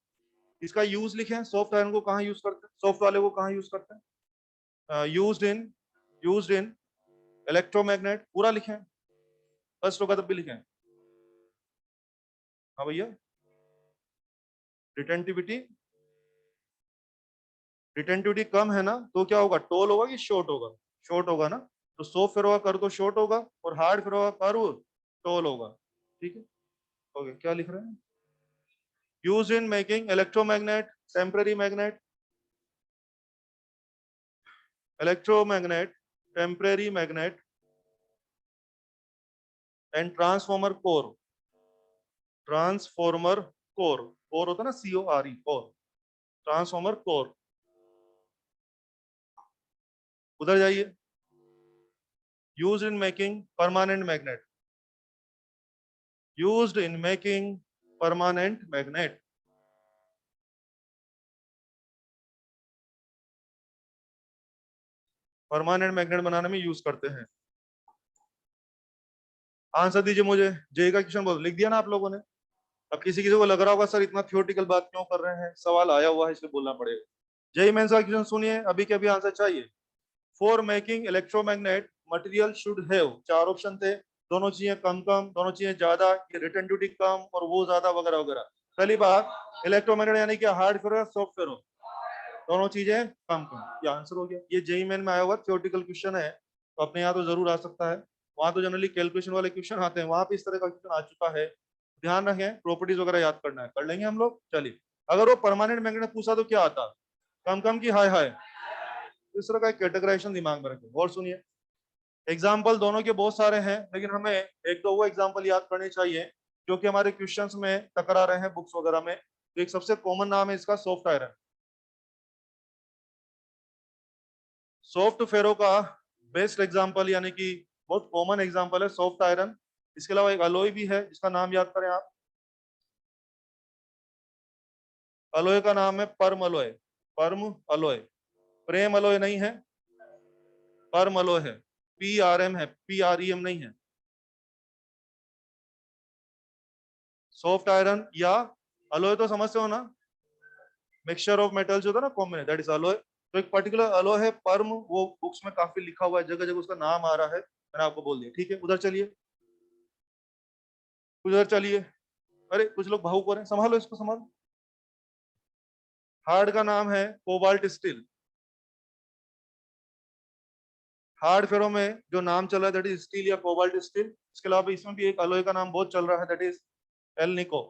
इसका यूज लिखें, सॉफ्ट आयरन को कहाँ यूज करते हैं, सॉफ्ट वाले को कहाँ यूज करते हैं? यूज्ड इन इलेक्ट्रोमैग्नेट, पूरा लिखें, फर्स्ट होगा तब भी लिखें। हाँ भैया, रिटेंटिविटी, रिटेंटिविटी कम है ना तो क्या होगा? टोल होगा कि शॉर्ट होगा? शॉर्ट होगा ना। तो सॉफ्ट फेरो का कर्व तो शॉर्ट होगा और हार्ड फेरो का कर्व टोल होगा। ठीक है, ओके, क्या लिख रहे हैं? Use in making electromagnet, temporary magnet, electromagnet, temporary magnet and transformer core. Transformer core, core होता है ना, CORE, कोर, ट्रांसफॉर्मर कोर। उधर जाइए, used in making permanent magnet, used in making permanent magnet. Permanent magnet बनाने में use करते हैं। Answer दीजिए मुझे, जे का क्वेश्चन बोल लिख दिया ना आप लोगों ने। अब किसी किसी को लग रहा होगा सर इतना थियोरटिकल बात क्यों कर रहे हैं, सवाल आया हुआ है इसलिए बोलना पड़ेगा। जेई मेंस का क्वेश्चन सुनिए, अभी के अभी आंसर चाहिए। For making electromagnet material should have, चार ऑप्शन थे, दोनों चीजें कम कम, दोनों चीजें ज्यादा, ये रिटेंटिविटी कम और वो ज्यादा वगैरह वगैरह। पहली बात, इलेक्ट्रोमैग्नेट यानी कि हार्ड फेरो या सॉफ्ट फेरो, दोनों चीजें कम कम, ये आंसर हो गया। ये जेई मेन में आया हुआ थियोरटिकल क्वेश्चन है, तो अपने यहाँ तो जरूर आ सकता है, वहां तो जनरली कैलकुलेशन वाले क्वेश्चन आते हैं, वहां पे इस तरह का क्वेश्चन आ चुका है। ध्यान रखें, प्रॉपर्टीज वगैरह याद करना है, कर लेंगे हम लोग। चलिए, अगर वो परमानेंट मैग्नेट पूछा तो क्या आता, कम कम की हाई हाई, इस तरह का कैटेगराइजेशन दिमाग में रखें। और सुनिए, एग्जाम्पल दोनों के बहुत सारे हैं, लेकिन हमें एक दो वो एग्जाम्पल याद करने चाहिए जो कि हमारे क्वेश्चंस में टकरा रहे हैं बुक्स वगैरह में। तो एक सबसे कॉमन नाम है इसका, सॉफ्ट आयरन। सॉफ्ट फेरो का बेस्ट एग्जाम्पल यानी कि बहुत कॉमन एग्जाम्पल है सॉफ्ट आयरन। इसके अलावा एक अलोय भी है जिसका नाम याद करें आप, अलोय का नाम है परम अलोय, परम अलोय, प्रेम अलोय नहीं है, परम अलोय है, PRM है, PREM नहीं है। सॉफ्ट आयरन या अलोय तो समझते हो ना, मिक्सचर ऑफ मेटल्स जो होता है ना, कॉम्बिनेशन, दैट इज अलोय। तो एक पर्टिकुलर अलोय है परम, वो बुक्स में काफी लिखा हुआ है, जगह जगह उसका नाम आ रहा है, मैंने आपको बोल दिया। ठीक है, उधर चलिए, उधर चलिए। अरे कुछ लोग भावुक हो रहे हैं, संभालो इसको, संभालो। हार्ड का नाम है कोबाल्ट स्टील। हार्ड फेरो में जो नाम चल रहा है दैट इज स्टील या कोबाल्ट स्टील। इसके अलावा इसमें भी एक अलॉय का नाम बहुत चल रहा है, दैट इज एल निको,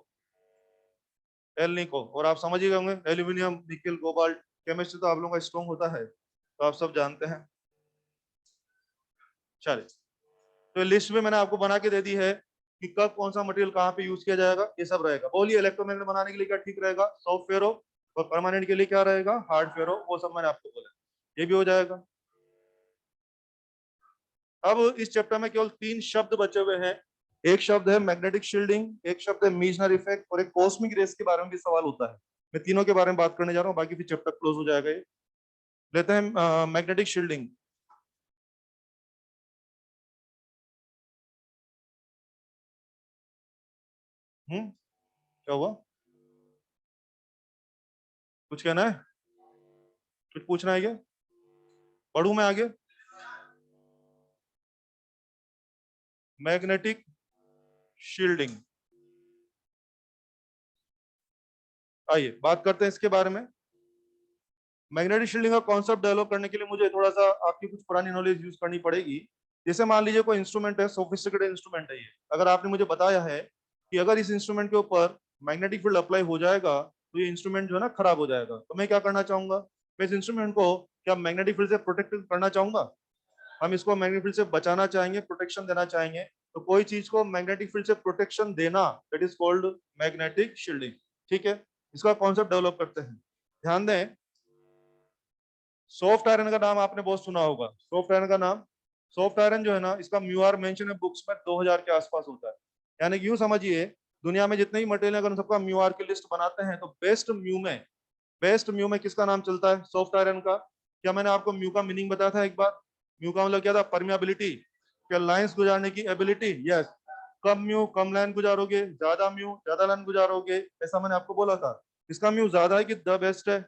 एल निको। और आप समझ ही गए होंगे, एल्यूमिनियम, निकल, कोबाल्ट, केमिस्ट्री तो आप लोगों का स्ट्रॉन्ग होता है, तो आप सब जानते हैं। चलिए, तो लिस्ट में मैंने आपको बना के दे दी है कि कब कौन सा मटेरियल कहाँ पे यूज किया जाएगा, ये सब रहेगा। बोलिए, इलेक्ट्रोमैग्नेट बनाने के लिए क्या ठीक रहेगा, सॉफ्ट फेरो, और परमानेंट के लिए क्या रहेगा, हार्ड फेरो, वो सब मैंने आपको बोला, ये भी हो जाएगा। अब इस चैप्टर में केवल तीन शब्द बचे हुए हैं, एक शब्द है मैग्नेटिक शील्डिंग, एक शब्द है मीजनर इफेक्ट, और एक कॉस्मिक रेस के बारे में भी सवाल होता है। मैं तीनों के बारे में बात करने जा रहा हूँ, बाकी फिर चैप्टर क्लोज हो जाएगा ये। लेते हैं मैग्नेटिक शील्डिंग। क्या हुआ, कुछ कहना है, कुछ पूछना है क्या, पढ़ू मैं आगे। मैग्नेटिक शील्डिंग, आइए बात करते हैं इसके बारे में। मैग्नेटिक शील्डिंग का कॉन्सेप्ट डेवलप करने के लिए मुझे थोड़ा सा आपकी कुछ पुरानी नॉलेज यूज करनी पड़ेगी। जैसे मान लीजिए कोई इंस्ट्रूमेंट है, सोफिस्टिकेटेड इंस्ट्रूमेंट है ये, अगर आपने मुझे बताया है कि अगर इस इंस्ट्रूमेंट के ऊपर मैग्नेटिक फील्ड अप्लाई हो जाएगा तो ये इंस्ट्रूमेंट जो है ना खराब हो जाएगा, तो मैं क्या करना चाहूंगा, मैं इस इंस्ट्रूमेंट को क्या मैग्नेटिक फील्ड से प्रोटेक्ट करना चाहूंगा, हम इसको मैग्नेटिक फील्ड से बचाना चाहेंगे, प्रोटेक्शन देना चाहेंगे। तो कोई चीज को मैग्नेटिक फील्ड से प्रोटेक्शन देना, that is called magnetic shielding. ठीक है, इसका कॉन्सेप्ट डेवलप करते हैं। ध्यान दें, सॉफ्ट आयरन का नाम आपने बहुत सुना होगा, सॉफ्ट आयरन का नाम, सॉफ्ट आयरन जो है ना, इसका म्यू आर मेंशन है बुक्स में 2000 के आसपास होता है। यानी कि यूं समझिए, दुनिया में जितने ही मटेरियल अगर उन सबका म्यू आर की लिस्ट बनाते हैं तो बेस्ट म्यू में किसका नाम चलता है, सॉफ्ट आयरन का। क्या मैंने आपको म्यू का मीनिंग बताया था एक बार, म्यू का मतलब क्या था, परमियाबिलिटी, क्या लाइंस गुजारने की एबिलिटी, यस। कम म्यू कम लाइन गुजारोगे, ज्यादा म्यू ज्यादा लाइन गुजारोगे, ऐसा मैंने आपको बोला था। इसका म्यू ज्यादा है कि द बेस्ट है,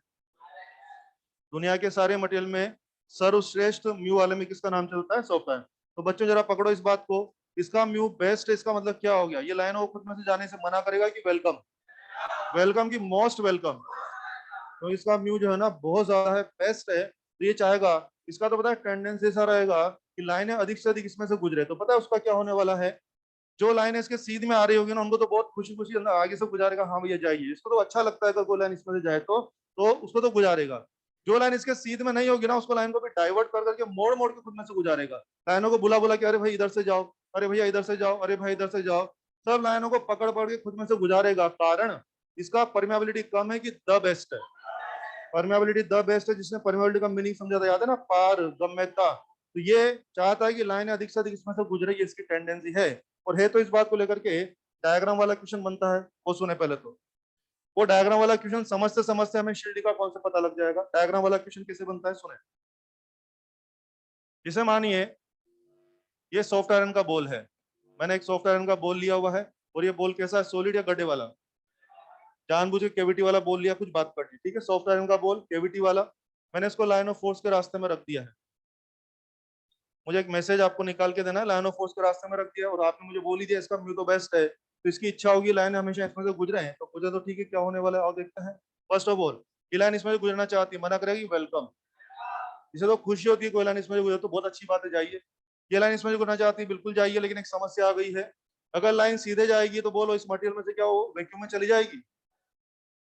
दुनिया के सारे मटेरियल में सर्वश्रेष्ठ म्यू वाले में किसका नाम चलता है, सॉफ्ट आयरन। तो बच्चों जरा पकड़ो इस बात को, इसका म्यू बेस्ट है, इसका मतलब क्या हो गया, ये लाइन वो खुद में से जाने से मना करेगा कि वेलकम, वेलकम की मोस्ट वेलकम। तो इसका म्यू जो है ना बहुत ज्यादा है, बेस्ट है, तो ये चाहेगा, इसका तो पता है टेंडेंसी ऐसा रहेगा कि लाइनें अधिक से अधिक इसमें से गुजरे, तो पता है उसका क्या होने वाला है, जो लाइन इसके सीध में आ रही होगी ना, उनको तो बहुत खुशी खुशी अंदर आगे से गुजारेगा, हाँ भैया जाइए, इसको तो अच्छा लगता है अगर कोई लाइन इसमें से जाए तो उसको तो गुजारेगा। जो लाइन इसके सीध में नहीं होगी ना, उसको लाइन को भी डाइवर्ट कर करके मोड़ मोड़ के खुद में से गुजारेगा, लाइनों को बुला बुला के, अरे भाई इधर से जाओ, अरे भैया इधर से जाओ, अरे भाई इधर से जाओ। सब लाइनों को पकड़ पकड़ के खुद में से गुजारेगा, कारण इसका परमेबिलिटी कम है कि द बेस्ट है। परमेबिलिटी द बेस्ट है, जिसने परमेबिलिटी का मीनिंग समझा था, याद है ना, पारगम्यता। तो ये चाहता है कि लाइन अधिक से अधिक इसमें से गुजरे, ये इसकी टेंडेंसी है। और है तो इस बात को लेकर के डायग्राम वाला क्वेश्चन बनता है, वो सुने पहले तो। वो डायग्राम वाला क्वेश्चन समझते समझते हमें शील्ड का कॉन्सेप्ट पता लग जाएगा। डायग्राम वाला क्वेश्चन कैसे बनता है सुने। जिसे मानिए ये सॉफ्ट आयरन का बॉल है, मैंने एक सॉफ्ट आयरन का बॉल लिया हुआ है, और ये बॉल कैसा है, सॉलिड या गड्ढे वाला। जानबूझ के केविटी वाला बॉल लिया, कुछ बात कर दी, ठीक है। सॉफ्ट आयरन का बॉल केविटी वाला, मैंने इसको लाइन ऑफ फोर्स के रास्ते में रख दिया है। मुझे एक मैसेज आपको निकाल के देना है, लाइन ऑफ फोर्स के रास्ते में रख दिया, और आपने मुझे बोल ही दिया इसका म्यू तो बेस्ट है, तो इसकी इच्छा होगी लाइन हमेशा इसमें से गुजरे हैं, तो गुजरे तो ठीक है, क्या होने वाला है और देखते हैं। फर्स्ट ऑफ ऑल ये लाइन इसमें से गुजरना चाहती है, मना करेगी, वेलकम। इसे तो खुशी होती है कोई लाइन इसमें से गुजरे तो बहुत अच्छी बात है, जाइए। ये लाइन इसमें से गुजरना चाहती है, बिल्कुल जाइए, लेकिन एक समस्या आ गई है। अगर लाइन सीधे जाएगी तो बोलो इस मटेरियल में से क्या हो, वैक्यूम में चली जाएगी।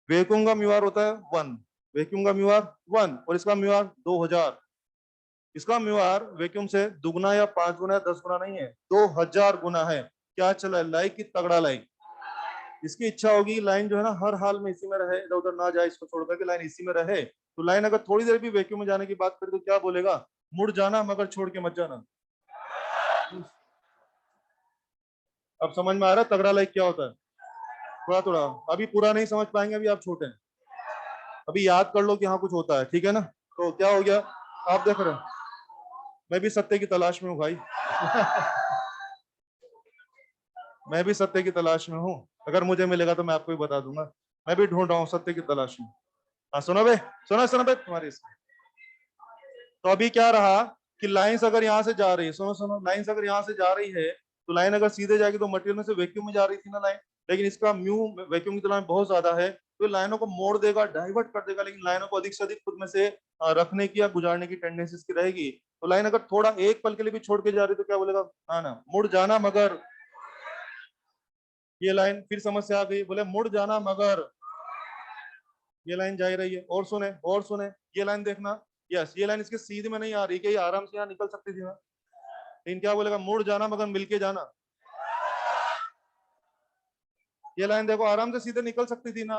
वैक्यूम का म्यू आर होता है 1, वैक्यूम का म्यू आर 1, और इसका म्यू आर 2000। इसका म्यू आर वैक्यूम से दुगना या 5 गुना या 10 गुना नहीं है, 2000 गुना है। क्या चला है, लाइक की तगड़ा लाइक। इसकी इच्छा होगी लाइन जो है ना हर हाल में इसी में रहे, इधर उधर ना जाए, इसको छोड़कर के लाइन इसी में रहे। तो लाइन अगर थोड़ी देर भी वैक्यूम में जाने की बात करें तो क्या बोलेगा, मुड़ जाना मगर छोड़ के मत जाना। अब समझ में आ रहा है तगड़ा लाइक क्या होता है। थोड़ा थोड़ा अभी पूरा नहीं समझ पाएंगे, अभी आप छोटे हैं, अभी याद कर लो कि हाँ कुछ होता है, ठीक है ना। तो क्या हो गया, आप देख रहे हैं मैं भी सत्य की तलाश में हूँ भाई। मैं भी सत्य की तलाश में हूँ, अगर मुझे मिलेगा तो मैं आपको भी बता दूंगा। मैं भी ढूंढ रहा हूँ सत्य की तलाश में। हाँ सुनो बे, सुनो बे तुम्हारी इसमें। तो अभी क्या रहा कि लाइंस अगर यहाँ से जा रही है, सुनो सुनो, लाइंस अगर यहाँ से जा रही है तो लाइन अगर सीधे जाएगी तो मटेरियल में से वैक्यूम में जा रही थी ना लाइन, लेकिन इसका म्यू वैक्यूम की तुलना में बहुत ज्यादा है, तो लाइनों को मोड़ देगा, डाइवर्ट कर देगा, लेकिन लाइनों को अधिक से अधिक खुद में से रखने की या गुजारने की टेंडेंसी इसकी रहेगी। तो लाइन अगर थोड़ा एक पल के लिए भी छोड़ के जा रही तो क्या बोलेगा, ना ना मुड़ जाना मगर। ये लाइन फिर समस्या आ गई, बोले मुड़ जाना मगर। ये लाइन जा ही रही है, और सुने और सुने, ये लाइन देखना। यस, ये लाइन इसके सीधे में नहीं आ रही, कि ये आराम से यहाँ निकल सकती थी ना, लेकिन क्या बोलेगा, मुड़ जाना मगर मिलके जाना। ये लाइन देखो आराम से सीधे निकल सकती थी ना,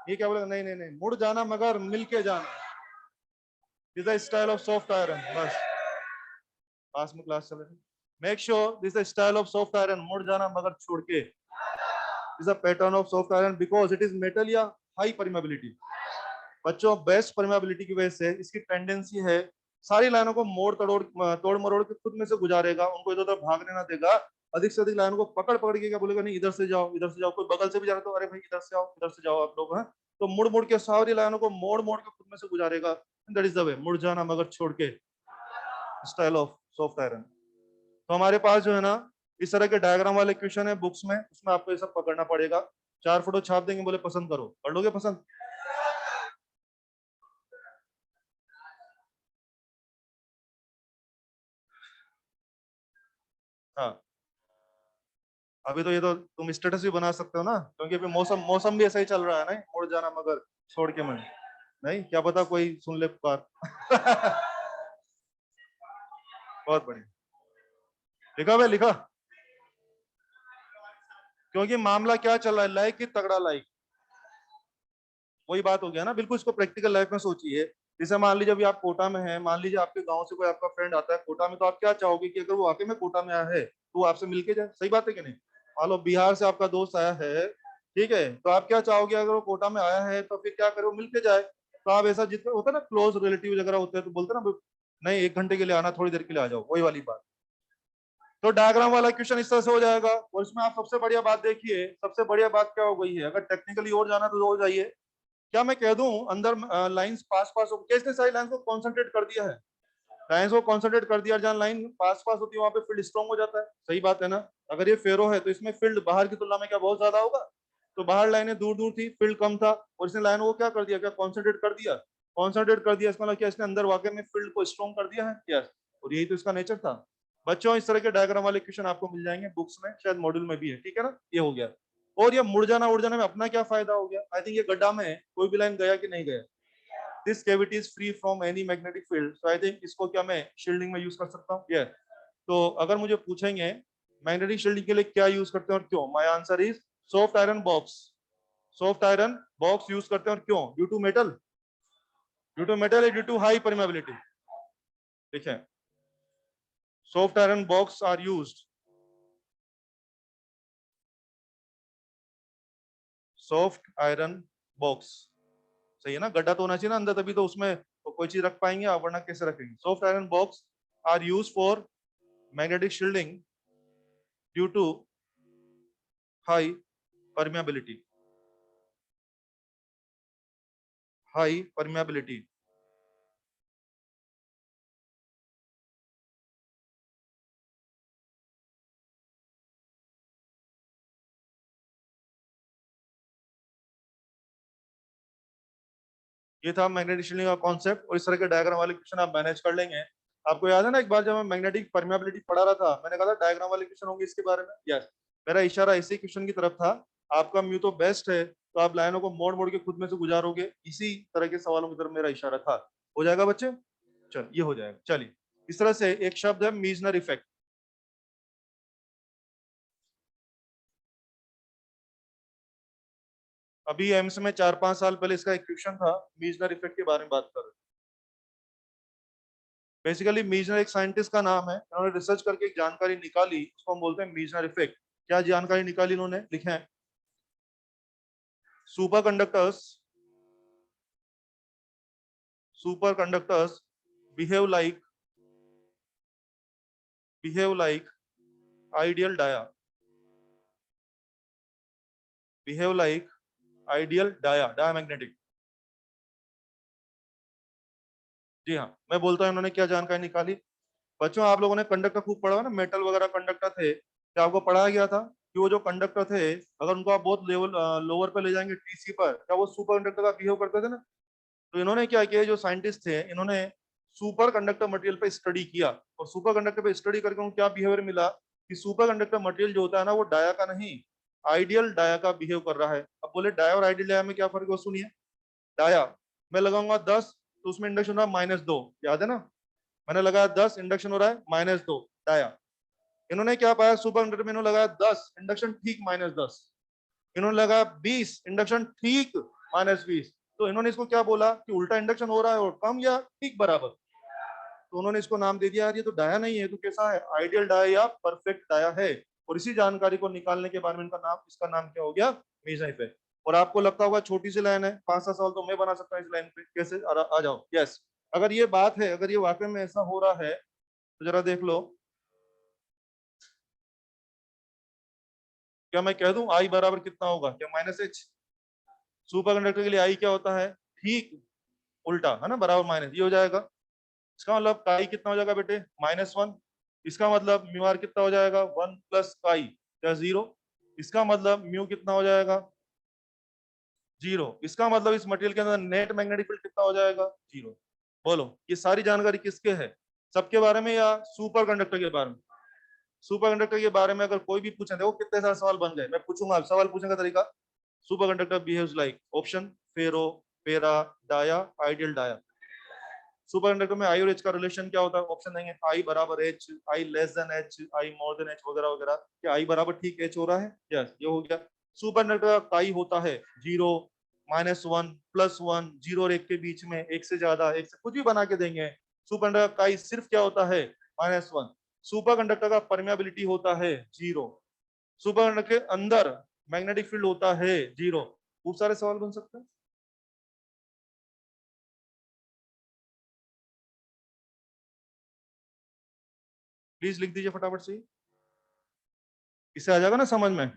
ये क्या बोलेगा, नहीं नहीं नहीं, मुड़ जाना मगर मिलके जाना। This the style of soft iron. बस पास में क्लास चल रही, make sure this the style of soft iron, मुड़ जाना मगर छोड़ के। This the pattern of soft iron because it is metal या हाई परमेबिलिटी। बच्चों बेस्ट परमेबिलिटी की वजह से इसकी टेंडेंसी है सारी लाइनों को मोड़ तोड़ मरोड़ के खुद में से गुजारेगा, उनको इधर उधर भागने ना देगा। अधिक से अधिक लाइनों को पकड़ पकड़ के क्या बोलेगा, नहीं इधर से जाओ इधर से जाओ, कोई बगल से भी जा रहा तो अरे भाई इधर से जाओ आप लोग, हैं। तो मुड़ मुड़ के सारी लाइनों को मोड़ मोड़ के खुद में से गुजारेगा। दैट इज द वे, मुड़ जाना मगर छोड़ के, स्टाइल ऑफ सॉफ्ट आयरन। तो हमारे पास जो है ना इस तरह के डायग्राम वाले क्वेश्चन है बुक्स में, उसमें आपको ये सब पकड़ना पड़ेगा। 4 फोटो छाप देंगे, बोले पसंद करो, कर लोगे पसंद। हाँ, अभी तो ये तो तुम स्टेटस भी बना सकते हो ना, क्योंकि अभी मौसम मौसम भी ऐसा ही चल रहा है ना, मुड़ जाना मगर छोड़ के मन। नहीं, क्या पता कोई सुन ले पुकार। बहुत बढ़िया, लिखा भाई लिखा। क्योंकि मामला क्या चल रहा है, लाइक की तगड़ा लाइक, वही बात हो गया ना। बिल्कुल इसको प्रैक्टिकल लाइफ में सोचिए। जैसे मान लीजिए अभी आप कोटा में हैं, मान लीजिए आपके गांव से कोई आपका फ्रेंड आता है कोटा में, तो आप क्या चाहोगे कि अगर वो वाकई में कोटा में आया है तो वो आपसे मिलके जाए, सही बात है कि नहीं। मान लो बिहार से आपका दोस्त आया है, ठीक है, तो आप क्या चाहोगे, अगर वो कोटा में आया है तो फिर क्या करे, वो मिलके जाए। तो आप ऐसा जितना होता है ना क्लोज रिलेटिव वगैरह होते हैं तो बोलते हैं ना, नहीं 1 घंटे के लिए आना, थोड़ी देर के लिए आ जाओ, वही वाली बात। तो डायग्राम वाला क्वेश्चन इस तरह से हो जाएगा, और इसमें आप सबसे बढ़िया बात देखिए, सबसे बढ़िया बात क्या हो गई है, अगर टेक्निकली और जाना तो हो जाइए। क्या मैं कह दूं अंदर लाइंस पास पास हो, किसने सारी लाइन को कॉन्सेंट्रेट कर दिया है, लाइंस को कॉन्सेंट्रेट कर दिया, जहां लाइन पास पास होती है वहां पे फील्ड स्ट्रॉन्ग हो जाता है, सही बात है ना। अगर ये फेरो है तो इसमें फील्ड बाहर की तुलना में क्या बहुत ज्यादा होगा, तो बाहर लाइनें दूर दूर थी, फील्ड कम था, और इसने लाइनों को क्या कर दिया, क्या कॉन्सेंट्रेट कर दिया, कॉन्सेंट्रेट कर दिया, इसका मतलब क्या, इसने अंदर वाकई में फील्ड को स्ट्रॉन्ग कर दिया है, यस। और यही तो इसका नेचर था। बच्चों इस तरह के डायग्राम वाले क्वेश्चन आपको मिल जाएंगे बुक्स में, शायद मॉड्यूल में भी है, ठीक है ना, ये हो गया। और ये मुड़ जाना उड़ जाने में अपना क्या फायदा हो गया, आई थिंक ये गड्ढा में कोई भी लाइन गया कि नहीं गया। This cavity is free from any magnetic field, so I think इसको क्या मैं शील्डिंग में यूज कर सकता हूँ, ये। तो अगर मुझे पूछेंगे मैग्नेटिक शील्डिंग के लिए क्या यूज करते हैं और क्यों? My answer is soft iron box. Soft iron box use करते हैं और क्यों? Due to metal, due to metal, due to high permeability. ठीक है, soft iron box are used, soft iron box. सही है ना, गड्ढा तो होना चाहिए ना अंदर, तभी तो उसमें तो कोई चीज रख पाएंगे आप, वरना कैसे रखेंगे? Soft iron box are use for magnetic shielding due to high permeability, high permeability. ये था मैग्नेटिक शील्डिंग का कॉन्सेप्ट, और इस तरह के डायग्राम वाले क्वेश्चन आप मैनेज कर लेंगे। आपको याद है ना, एक बार जब मैं मैग्नेटिक परमेबिलिटी पढ़ा रहा था, मैंने कहा था डायग्राम वाले क्वेश्चन होंगे इसके बारे में। यस, मेरा इशारा इसी क्वेश्चन की तरफ था। आपका म्यू तो बेस्ट है, तो आप लाइनों को मोड़ मोड़ के खुद में से गुजारोगे, इसी तरह के सवालों की तरफ मेरा इशारा था। हो जाएगा बच्चे? चल, ये हो जाएगा। चलिए, इस तरह से एक शब्द है मीजनर इफेक्ट। अभी एम्स में 4-5 साल पहले इसका एक क्वेश्चन था, मीजनर इफेक्ट के बारे में बात कर रहे। बेसिकली मीजनर एक साइंटिस्ट का नाम है, उन्होंने रिसर्च करके एक जानकारी निकाली, उसको हम बोलते हैं मीजनर इफेक्ट। क्या जानकारी निकाली इन्होंने? लिखे हैं, superconductors, superconductors behave like, behave like ideal dia, behave like ideal dia, diamagnetic. जी हाँ, मैं बोलता हूँ इन्होंने क्या जानकारी निकाली। बच्चों, आप लोगों ने कंडक्टर खूब पढ़ा ना, मेटल वगैरह कंडक्टर थे, क्या आपको पढ़ाया गया था कि वो जो कंडक्टर थे, अगर उनको आप बहुत लेवल लोअर पे ले जाएंगे टीसी पर, क्या वो सुपर कंडक्टर का बिहेव करते थे ना? तो इन्होंने क्या किया, जो साइंटिस्ट थे, इन्होंने सुपर कंडक्टर मटेरियल पे स्टडी किया, और सुपर कंडक्टर पे स्टडी करके उनको क्या बिहेवियर मिला कि सुपर कंडक्टर मटेरियल जो होता है ना, वो डाया का नहीं, आइडियल डाया का बिहेव कर रहा है। अब बोले डाया और आइडियल डाया में क्या फर्क है, वो सुनिए। डाया मैं लगाऊंगा 10, तो उसमें इंडक्शन हो रहा है -2, याद है ना? मैंने लगाया 10, इंडक्शन हो रहा है -2, डाया। इन्होंने क्या पाया, सुपर कंडक्टर में इन्होंने लगाया 10, इंडक्शन ठीक -10। इन्होंने लगाया 20, इंडक्शन ठीक -20। तो इन्होंने इसको क्या बोला कि उल्टा इंडक्शन हो रहा है, और कम या ठीक बराबर। तो उन्होंने इसको नाम दे दिया, यार ये तो डाया नहीं है, तो कैसा है, आइडियल डाया या परफेक्ट डाया है। और इसी जानकारी को निकालने के बाद में इनका नाम, इसका नाम क्या हो गया, मीजर इफेक्ट। और आपको लगता होगा छोटी सी लाइन है, 5-7 सवाल तो मैं बना सकता हूँ इस लाइन पे, कैसे? आ जाओ। यस, अगर ये बात है, अगर ये वाकई में ऐसा हो रहा है, तो जरा देख लो। क्या मैं कह दूं आई बराबर कितना होगा, क्या -H? सुपर कंडक्टर के लिए आई क्या होता है, ठीक उल्टा है ना, बराबर माइनस, ये हो जाएगा। इसका मतलब काई कितना हो जाएगा बेटे, -1। इसका मतलब म्यू आर कितना हो जाएगा, 1 + काई क्या 0। इसका मतलब म्यू कितना हो जाएगा, 0। इसका मतलब इस मटेरियल के अंदर नेट मैग्नेटिक फील्ड कितना हो जाएगा, 0। बोलो, ये सारी जानकारी किसके है, सबके बारे में या सुपर कंडक्टर के बारे में? सुपर कंडक्टर के बारे में अगर कोई भी पूछे, देखो कितने सारे सवाल बन गए, मैं पूछूंगा, सवाल पूछने का तरीका, superconductor behaves like, option ferro, para, dia, ideal dia. Superconductor में आई और एच का रिलेशन क्या होता है, ऑप्शन देंगे, आई बराबर एच, आई लेस देन एच, आई मोर देन एच, वगैरह वगैरह। क्या आई बराबर ठीक एच हो रहा है? यस, ये हो गया। सुपर कंडक्टर का काई होता है 0, -1, +1, 0 और 1 के बीच में, एक से ज्यादा, एक से कुछ भी बना के देंगे। सुपर कंडक्टर का काई सिर्फ क्या होता है, -1। सुपर कंडक्टर का परमेबिलिटी होता है 0। सुपर कंडक्टर के अंदर मैग्नेटिक फील्ड होता है 0। खूब सारे सवाल बन सकते हैं। प्लीज लिख दीजिए फटाफट से, इससे आ जाएगा ना समझ में।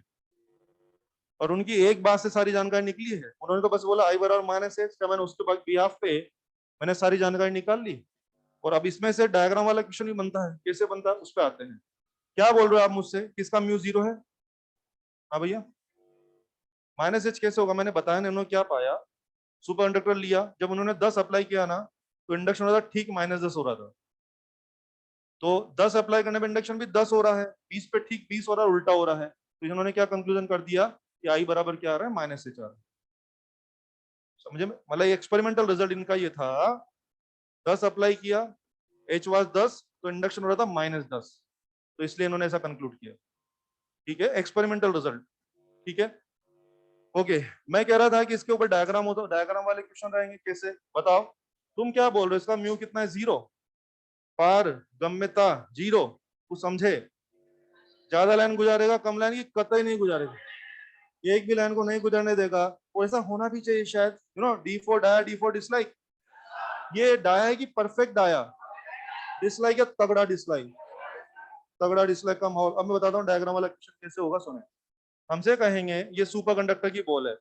और उनकी एक बात से सारी जानकारी निकली है, उन्होंने तो बस बोला आई बराबर -H, क्या मैंने उसके बाद बिहाफ पे मैंने सारी जानकारी निकाल ली। और अब इसमें से डायग्राम वाला क्वेश्चन भी बनता है, कैसे बनता है उस पर आते हैं। क्या बोल रहे हो आप मुझसे, किसका म्यू 0 है? हाँ भैया, -H कैसे होगा, मैंने बताया ना, उन्होंने क्या पाया, सुपर कंडक्टर लिया, जब उन्होंने 10 अप्लाई किया ना, तो इंडक्शन हो रहा था ठीक -10 हो रहा था। तो 10 अप्लाई करने पे इंडक्शन भी 10 हो रहा है, 20 पे ठीक 20 हो रहा है, उल्टा हो रहा है। तो इन्होंने क्या कंक्लूजन कर दिया कि आई बराबर क्या आ रहा है, -H आ रहा है। समझे? मतलब एक्सपेरिमेंटल रिजल्ट इनका ये था, 10 अप्लाई किया, एच वाज 10, तो इंडक्शन हो रहा था -10, तो इसलिए इन्होंने ऐसा कंक्लूड किया। ठीक है, एक्सपेरिमेंटल रिजल्ट। ठीक है, ओके। मैं कह रहा था कि इसके ऊपर डायग्राम हो, तो डायग्राम वाले क्वेश्चन रहेंगे। कैसे बताओ, तुम क्या बोल रहे हो? इसका म्यू कितना है? 0। पारगम्यता 0। कुछ समझे? ज्यादा लाइन गुजारेगा, कम लाइन की कतई नहीं गुजारेगा, एक भी लाइन को नहीं गुजरने देगा। और ऐसा होना भी चाहिए शायद, D4 डाया, D4 डिसलाइक। ये डाया है कि परफेक्ट डाया? डिसलाइक या तगड़ा डिसलाइक? तगड़ा डिसलाइक का माहौल। अब मैं बताता हूँ डायग्राम वाला क्वेश्चन कैसे होगा, सुने। हमसे कहेंगे ये सुपर कंडक्टर की बॉल है,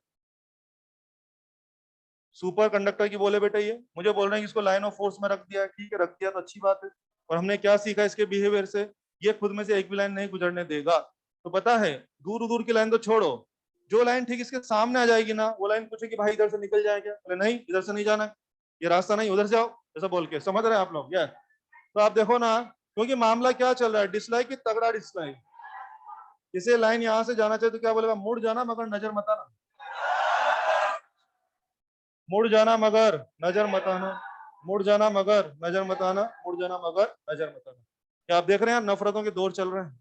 सुपर कंडक्टर की बॉल है बेटा। ये मुझे बोल रहे हैं कि इसको लाइन ऑफ फोर्स में रख दिया है। ठीक है, रख दिया तो अच्छी बात है। और हमने क्या सीखा इसके बिहेवियर से? ये खुद में से एक भी लाइन नहीं गुजरने देगा। तो पता है, दूर दूर की लाइन तो छोड़ो, जो लाइन ठीक इसके सामने आ जाएगी ना, वो लाइन पूछे कि भाई इधर से निकल जाए क्या? बोले नहीं, इधर से नहीं जाना है, ये रास्ता नहीं, उधर से जाओ, ऐसा बोल के। समझ रहे हैं आप लोग? या तो आप देखो ना, क्योंकि मामला क्या चल रहा है, डिसलाइक की तगड़ा डिसलाइक। इसे लाइन यहां से जाना चाहिए तो क्या बोलेगा? मुड़ जाना मगर नजर मत आना, मुड़ जाना मगर नजर मत आना, मुड़ जाना मगर नजर मत आना, मुड़ जाना मगर नजर मत आना। क्या आप देख रहे हैं नफरतों के दौर चल रहे हैं?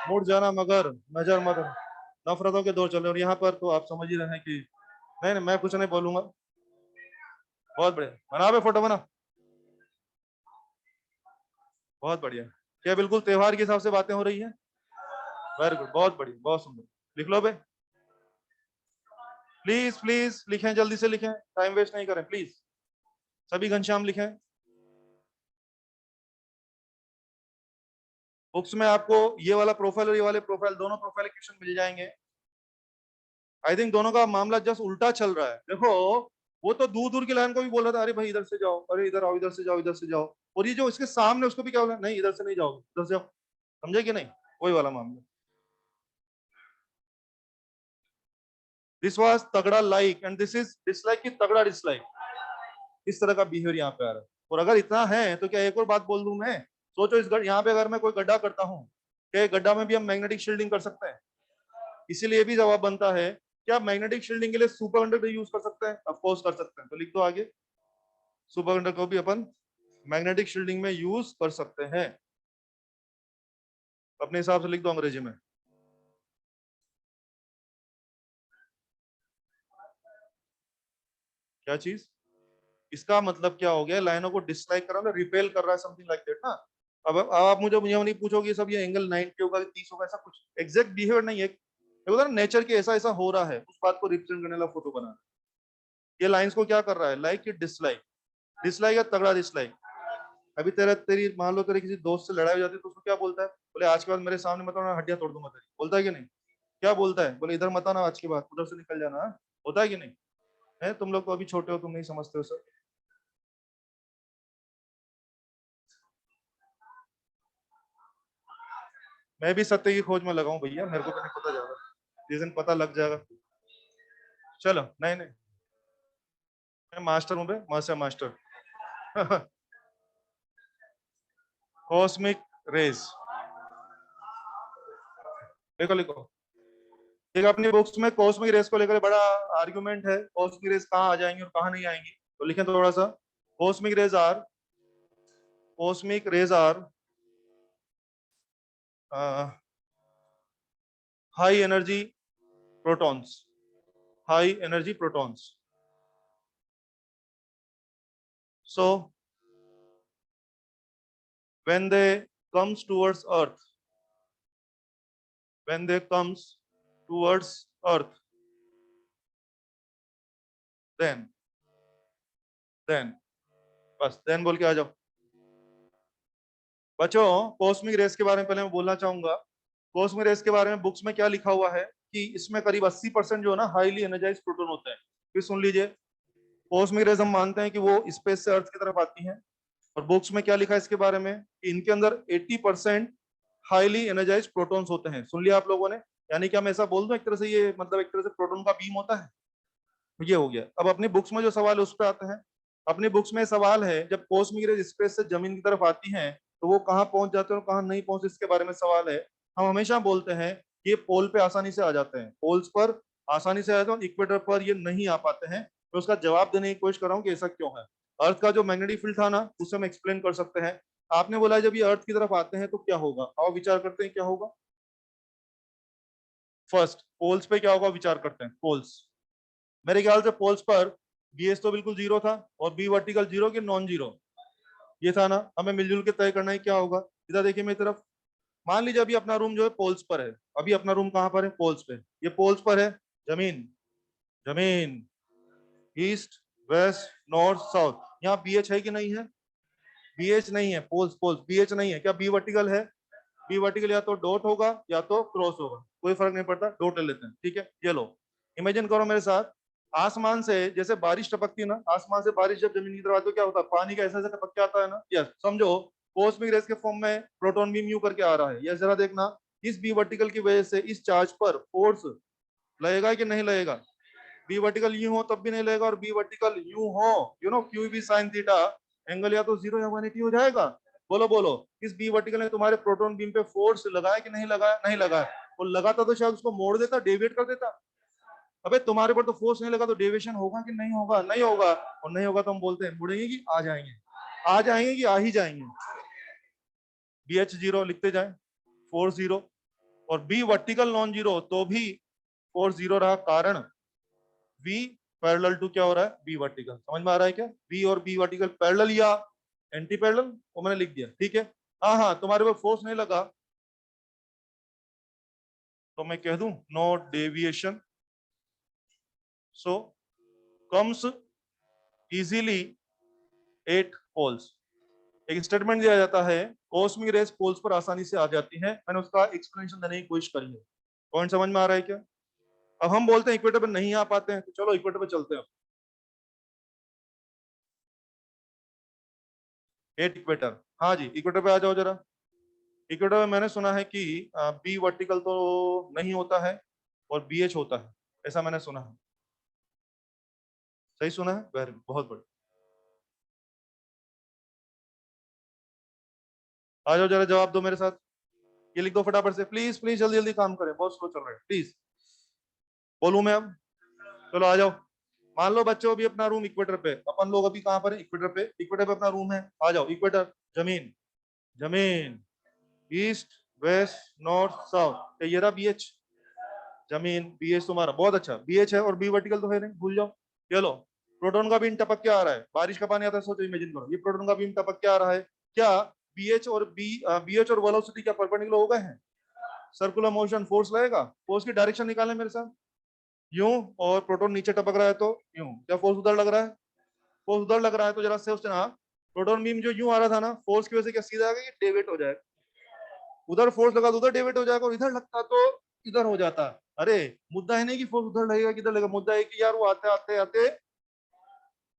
मुड़ जाना मगर नजर मत आना, नफरतों के दौर चल रहे हैं। और यहाँ पर तो आप समझ ही रहे हैं कि नहीं नहीं, मैं कुछ नहीं बोलूंगा। बहुत बढ़िया, बना बे फोटो बना, बहुत बढ़िया। क्या बिल्कुल त्योहार के हिसाब से बातें हो रही है? वेरी गुड, बहुत बढ़िया, बहुत सुंदर। लिख लो बे, प्लीज प्लीज लिखें, जल्दी से लिखें, टाइम वेस्ट नहीं करें प्लीज। सभी घनश्याम लिखें। बुक्स में आपको ये वाला प्रोफाइल और ये वाले प्रोफाइल, दोनों प्रोफाइल क्वेश्चन मिल जाएंगे। आई थिंक दोनों का मामला जस्ट उल्टा चल रहा है। देखो, वो तो दूर दूर की लाइन को भी बोल रहा था, अरे भाई इधर से जाओ, अरे इधर आओ, इधर से जाओ, इधर से जाओ। और ये जो इसके सामने, उसको भी क्या बोला? नहीं, इधर से नहीं जाओ, इधर से जाओ। समझे कि नहीं? वही वाला मामला। दिस वाज तगड़ा like and this is dislike की तगड़ा डिसलाइक। इस तरह का बिहेवियर यहाँ पे आ रहा है। और अगर इतना है तो क्या एक और बात बोल दूं मैं? सोचो, इस यहाँ पे अगर मैं कोई गड्ढा करता हूँ, क्या गड्ढा में भी हम मैग्नेटिक शील्डिंग कर सकते हैं? इसीलिए भी जवाब बनता है, क्या मैग्नेटिक शील्डिंग के लिए सुपर कंडक्टर यूज कर सकते हैं? ऑफ कोर्स कर सकते हैं। तो लिख दो आगे, सुपर कंडक्टर को भी अपन मैग्नेटिक शील्डिंग में यूज कर सकते हैं। अपने हिसाब से लिख दो अंग्रेजी में। क्या चीज? इसका मतलब क्या हो गया? लाइनों को डिसलाइक कर रहा है, रिपेल कर रहा है, समथिंग लाइक दैट ना। अब आप मुझे मुझे नहीं पूछोगे सब ये एंगल 90 होगा, 30 होगा, ऐसा कुछ एग्जैक्ट बिहेवियर नहीं है। नेचर के ऐसा ऐसा हो रहा है, उस बात को रिप्रेजेंट करने वाला फोटो बना। ये लाइंस को क्या कर रहा है? लाइक की डिसलाइक, डिसलाइक या तगड़ा डिसलाइक। अभी तेरी मान लो तेरे किसी दोस्त से लड़ाई हो जाती है तो उसको क्या बोलता है? बोले आज के बाद मेरे सामने मत आना, हड्डियां तोड़ दूंगा तेरी। बोलता है कि नहीं? क्या बोलता है? बोले इधर मत आना, आज के बाद उधर से निकल जाना। हाँ? होता है कि नहीं? है, तुम लोग तो अभी छोटे हो, तुम नहीं समझते हो सर। मैं भी सत्य की खोज में लगा हूं भैया, मेरे को भी नहीं पता जाएगा, जिस दिन पता लग जाएगा। चलो, नहीं नहीं, मैं मास्टर हूं बे, मास्टर मास्टर। कॉस्मिक रेज, लिखो लिखो। एक अपनी बुक्स में कॉस्मिक रेस को लेकर बड़ा आर्गुमेंट है, कॉस्मिक रेस कहाँ आ जाएंगी और कहाँ नहीं आएंगी। तो लिखें थोड़ा सा, cosmic rays are, cosmic rays are high energy protons, high energy protons. So when they comes towards earth, when they comes towards earth, then then बस देन बोल के आ जाओ बच्चों। कॉस्मिक रेस के बारे में पहले मैं बोलना चाहूंगा। कॉस्मिक रेस के बारे में बुक्स में क्या लिखा हुआ है कि इसमें करीब 80% जो है ना हाईली एनर्जाइज प्रोटॉन होते हैं। फिर सुन लीजिए, कॉस्मिक रेस हम मानते हैं कि वो स्पेस से अर्थ की तरफ आती हैं। और बुक्स में क्या लिखा है इसके बारे में कि इनके अंदर 80% हाईली एनर्जाइज प्रोटॉन्स होते हैं। सुन लिया आप लोगों ने? यानी कि हम ऐसा बोल दो एक तरह से, ये मतलब एक तरह से प्रोटॉन का बीम होता है। ये हो गया। अब अपनी बुक्स में जो सवाल है उस पर आते हैं। अपनी बुक्स में सवाल है, जब कॉस्मिक रेज स्पेस से जमीन की तरफ आती हैं तो वो कहाँ पहुंच जाते हैं और कहाँ नहीं पहुंचते, इसके बारे में सवाल है। हम हमेशा बोलते हैं कि ये पोल पे आसानी से आ जाते हैं, पोल्स पर आसानी से आ जाते हैं, इक्वेटर पर ये नहीं आ पाते हैं। तो उसका जवाब देने की कोशिश कर रहा हूँ कि ऐसा क्यों है। अर्थ का जो मैग्नेटिक फील्ड था ना, उसे हम एक्सप्लेन कर सकते हैं। आपने बोला जब ये अर्थ की तरफ आते हैं तो क्या होगा, आओ विचार करते हैं क्या होगा। फर्स्ट पोल्स पे क्या होगा विचार करते हैं। पोल्स, मेरे ख्याल से पोल्स पर बीएच तो बिल्कुल जीरो था और बी वर्टिकल जीरो कि नॉन जीरो, ये था ना। हमें मिलजुल के तय करना है क्या होगा। इधर देखिए मेरी तरफ, मान लीजिए अभी अपना रूम जो है पोल्स पर है, अभी अपना रूम कहां पर है, पोल्स पे। ये पोल्स पर है, जमीन जमीन, ईस्ट वेस्ट नॉर्थ साउथ, यहाँ बीएच है कि नहीं है, बीएच नहीं है, पोल्स पोल्स बीएच नहीं है। क्या बी वर्टिकल है, बी वर्टिकल या तो डॉट होगा या तो क्रॉस होगा, कोई फर्क नहीं पड़ता, डॉट ले लेते हैं, ठीक है। ये लो, इमेजिन करो मेरे साथ, आसमान से जैसे बारिश टपकती है ना, आसमान से बारिश जब जमीन की तरफ आती है तो क्या होता है, पानी का ऐसा ऐसा टपक के आता है ना। यस, समझो कॉस्मिक रेस के फॉर्म में प्रोटॉन बीम यू करके आ रहा है। यस, जरा देखना, इस बी वर्टिकल की वजह से इस चार्ज पर फोर्स लगेगा कि नहीं लगेगा। बी वर्टिकल यू हो तब भी नहीं लगेगा, और बी वर्टिकल यू हो, you know Q B sine theta, angle या तो जीरो या 180 हो जाएगा। बोलो बोलो, इस बी वर्टिकल ने तुम्हारे प्रोटॉन बीम पे फोर्स लगाया कि नहीं लगाया, नहीं लगाया। और लगाता तो शायद उसको मोड़ देता, डेविएट कर देता। अबे तुम्हारे पर तो फोर्स नहीं लगा, तो डेविएशन होगा कि नहीं होगा, नहीं होगा। और नहीं होगा तो हम बोलते हैं मुड़ेंगे कि आ जाएंगे, आ जाएंगे कि आ ही जाएंगे। बी एच जीरो लिखते जाए, फोर्स जीरो, और बी वर्टिकल नॉन जीरो तो भी फोर्स जीरो रहा, कारण V पैरेलल टू क्या हो रहा है, बी वर्टिकल। समझ में आ रहा है क्या, V और बी वर्टिकल पैरेलल या एंटी पैरेलल, वो मैंने लिख दिया, ठीक है। हाँ हाँ, तुम्हारे पर फोर्स नहीं लगा तो मैं कह दूं no deviation, so comes easily at poles. एक स्टेटमेंट दिया जाता है, कॉस्मिक रेस पोल्स पर आसानी से आ जाती है। मैंने उसका एक्सप्लेनेशन देने की कोशिश करी है। पॉइंट समझ में आ रहा है क्या। अब हम बोलते हैं इक्वेटर पर नहीं आ पाते हैं, तो चलो इक्वेटर पर चलते हैं। एट इक्वेटर, हाँ जी, इक्वेटर पे आ जाओ जरा। इक्वेटर में मैंने सुना है कि बी वर्टिकल तो नहीं होता है और बी एच होता है, ऐसा मैंने सुना है। सही सुना है, वेरी बहुत बढ़िया। आ जाओ जरा, जवाब दो मेरे साथ। ये लिख दो फटाफट से, प्लीज प्लीज, जल्दी जल्दी काम करें, बहुत स्लो चल रहा है, प्लीज। बोलूं मैं अब, चलो आ जाओ। मान लो बच्चों अभी अपना रूम इक्वेटर पे, अपन लोग अभी कहां पर है, इक्वेटर पे। इक्वेटर पे अपना रूम है, आ जाओ इक्वेटर, जमीन जमीन, ईस्ट वेस्ट नॉर्थ साउथ, ये रहा बीएच, जमीन बीएच तुम्हारा, बहुत अच्छा, बीएच है और बी वर्टिकल तो है नहीं, भूल जाओ। ये लो, प्रोटॉन का बीम टपक के आ रहा है, बारिश का पानी आता है, सोचो इमेजिन करो, ये प्रोटॉन का बीम टपक के आ रहा है। क्या बीएच और बीएच और वेलोसिटी क्या परपेंडिकुलर हो गए हैं, सर्कुलर मोशन, फोर्स लगेगा। फोर्स की डायरेक्शन निकालें मेरे साथ, यूं, और प्रोटॉन नीचे टपक रहा है तो यूं, क्या फोर्स उधर लग रहा है, फोर्स उधर लग रहा है, तो जरा से उसने, हाँ, प्रोटॉन बीम जो यूं आ रहा था ना, फोर्स की वजह से क्या सीधा आएगा, ये डेविएट हो जाएगा। उधर फोर्स लगा तो उधर डेविएट हो जाएगा, और इधर लगता तो इधर हो जाता। अरे मुद्दा है नहीं कि फोर्स उधर लगेगा किधर लगेगा, मुद्दा है कि यार वो आते आते आते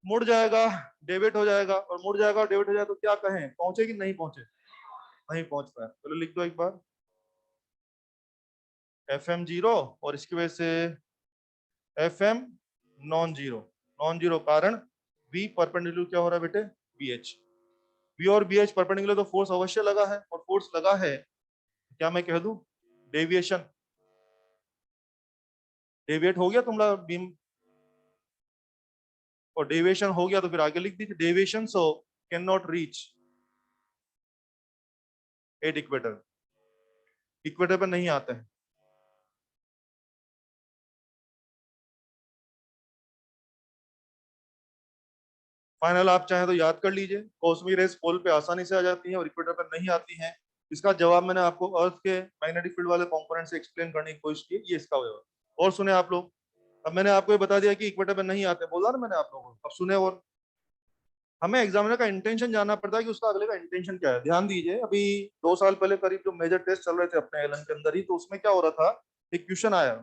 मुड़ जाएगा, डेविएट हो जाएगा, और मुड़ जाएगा और डेविएट हो जाएगा, तो क्या कहें, पहुंचे कि नहीं पहुंचे, नहीं पहुंच पाया। चलो लिख दो एक बार, एफ एम जीरो, और इसकी वजह से F M non zero, non zero कारण वी परपेंडिकुलर क्या हो रहा है बेटे, बी एच। वी और बी एच परपेंडिकुलर तो फोर्स अवश्य लगा है, और फोर्स लगा है, क्या मैं कह दूं, डेविएशन, डेविएट हो गया तुम्हारा बीम, और डेविएशन हो गया तो फिर आगे लिख दीजिए, deviation so can not reach at equator, equator पर नहीं आते हैं। फाइनल आप चाहें तो याद कर लीजिए, कॉस्मिक रेस पोल पे आसानी से आ जाती हैं और इक्वेटर पर नहीं आती हैं। इसका जवाब मैंने आपको अर्थ के मैग्नेटिक फील्ड वाले कंपोनेंट से एक्सप्लेन करने की कोशिश की, ये इसका जवाब। और सुने आप लोग, अब मैंने आपको ये बता दिया कि इक्वेटर पर नहीं आते, बोला ना मैंने आप लोगों को, अब सुने। और हमें एग्जामिनर का इंटेंशन जानना पड़ता है कि उसका अगले का इंटेंशन क्या है। ध्यान दीजिए, अभी 2 साल पहले करीब जो मेजर टेस्ट चल रहे थे अपने एलन के अंदर ही, तो उसमें क्या हो रहा था, एक क्वेश्चन आया,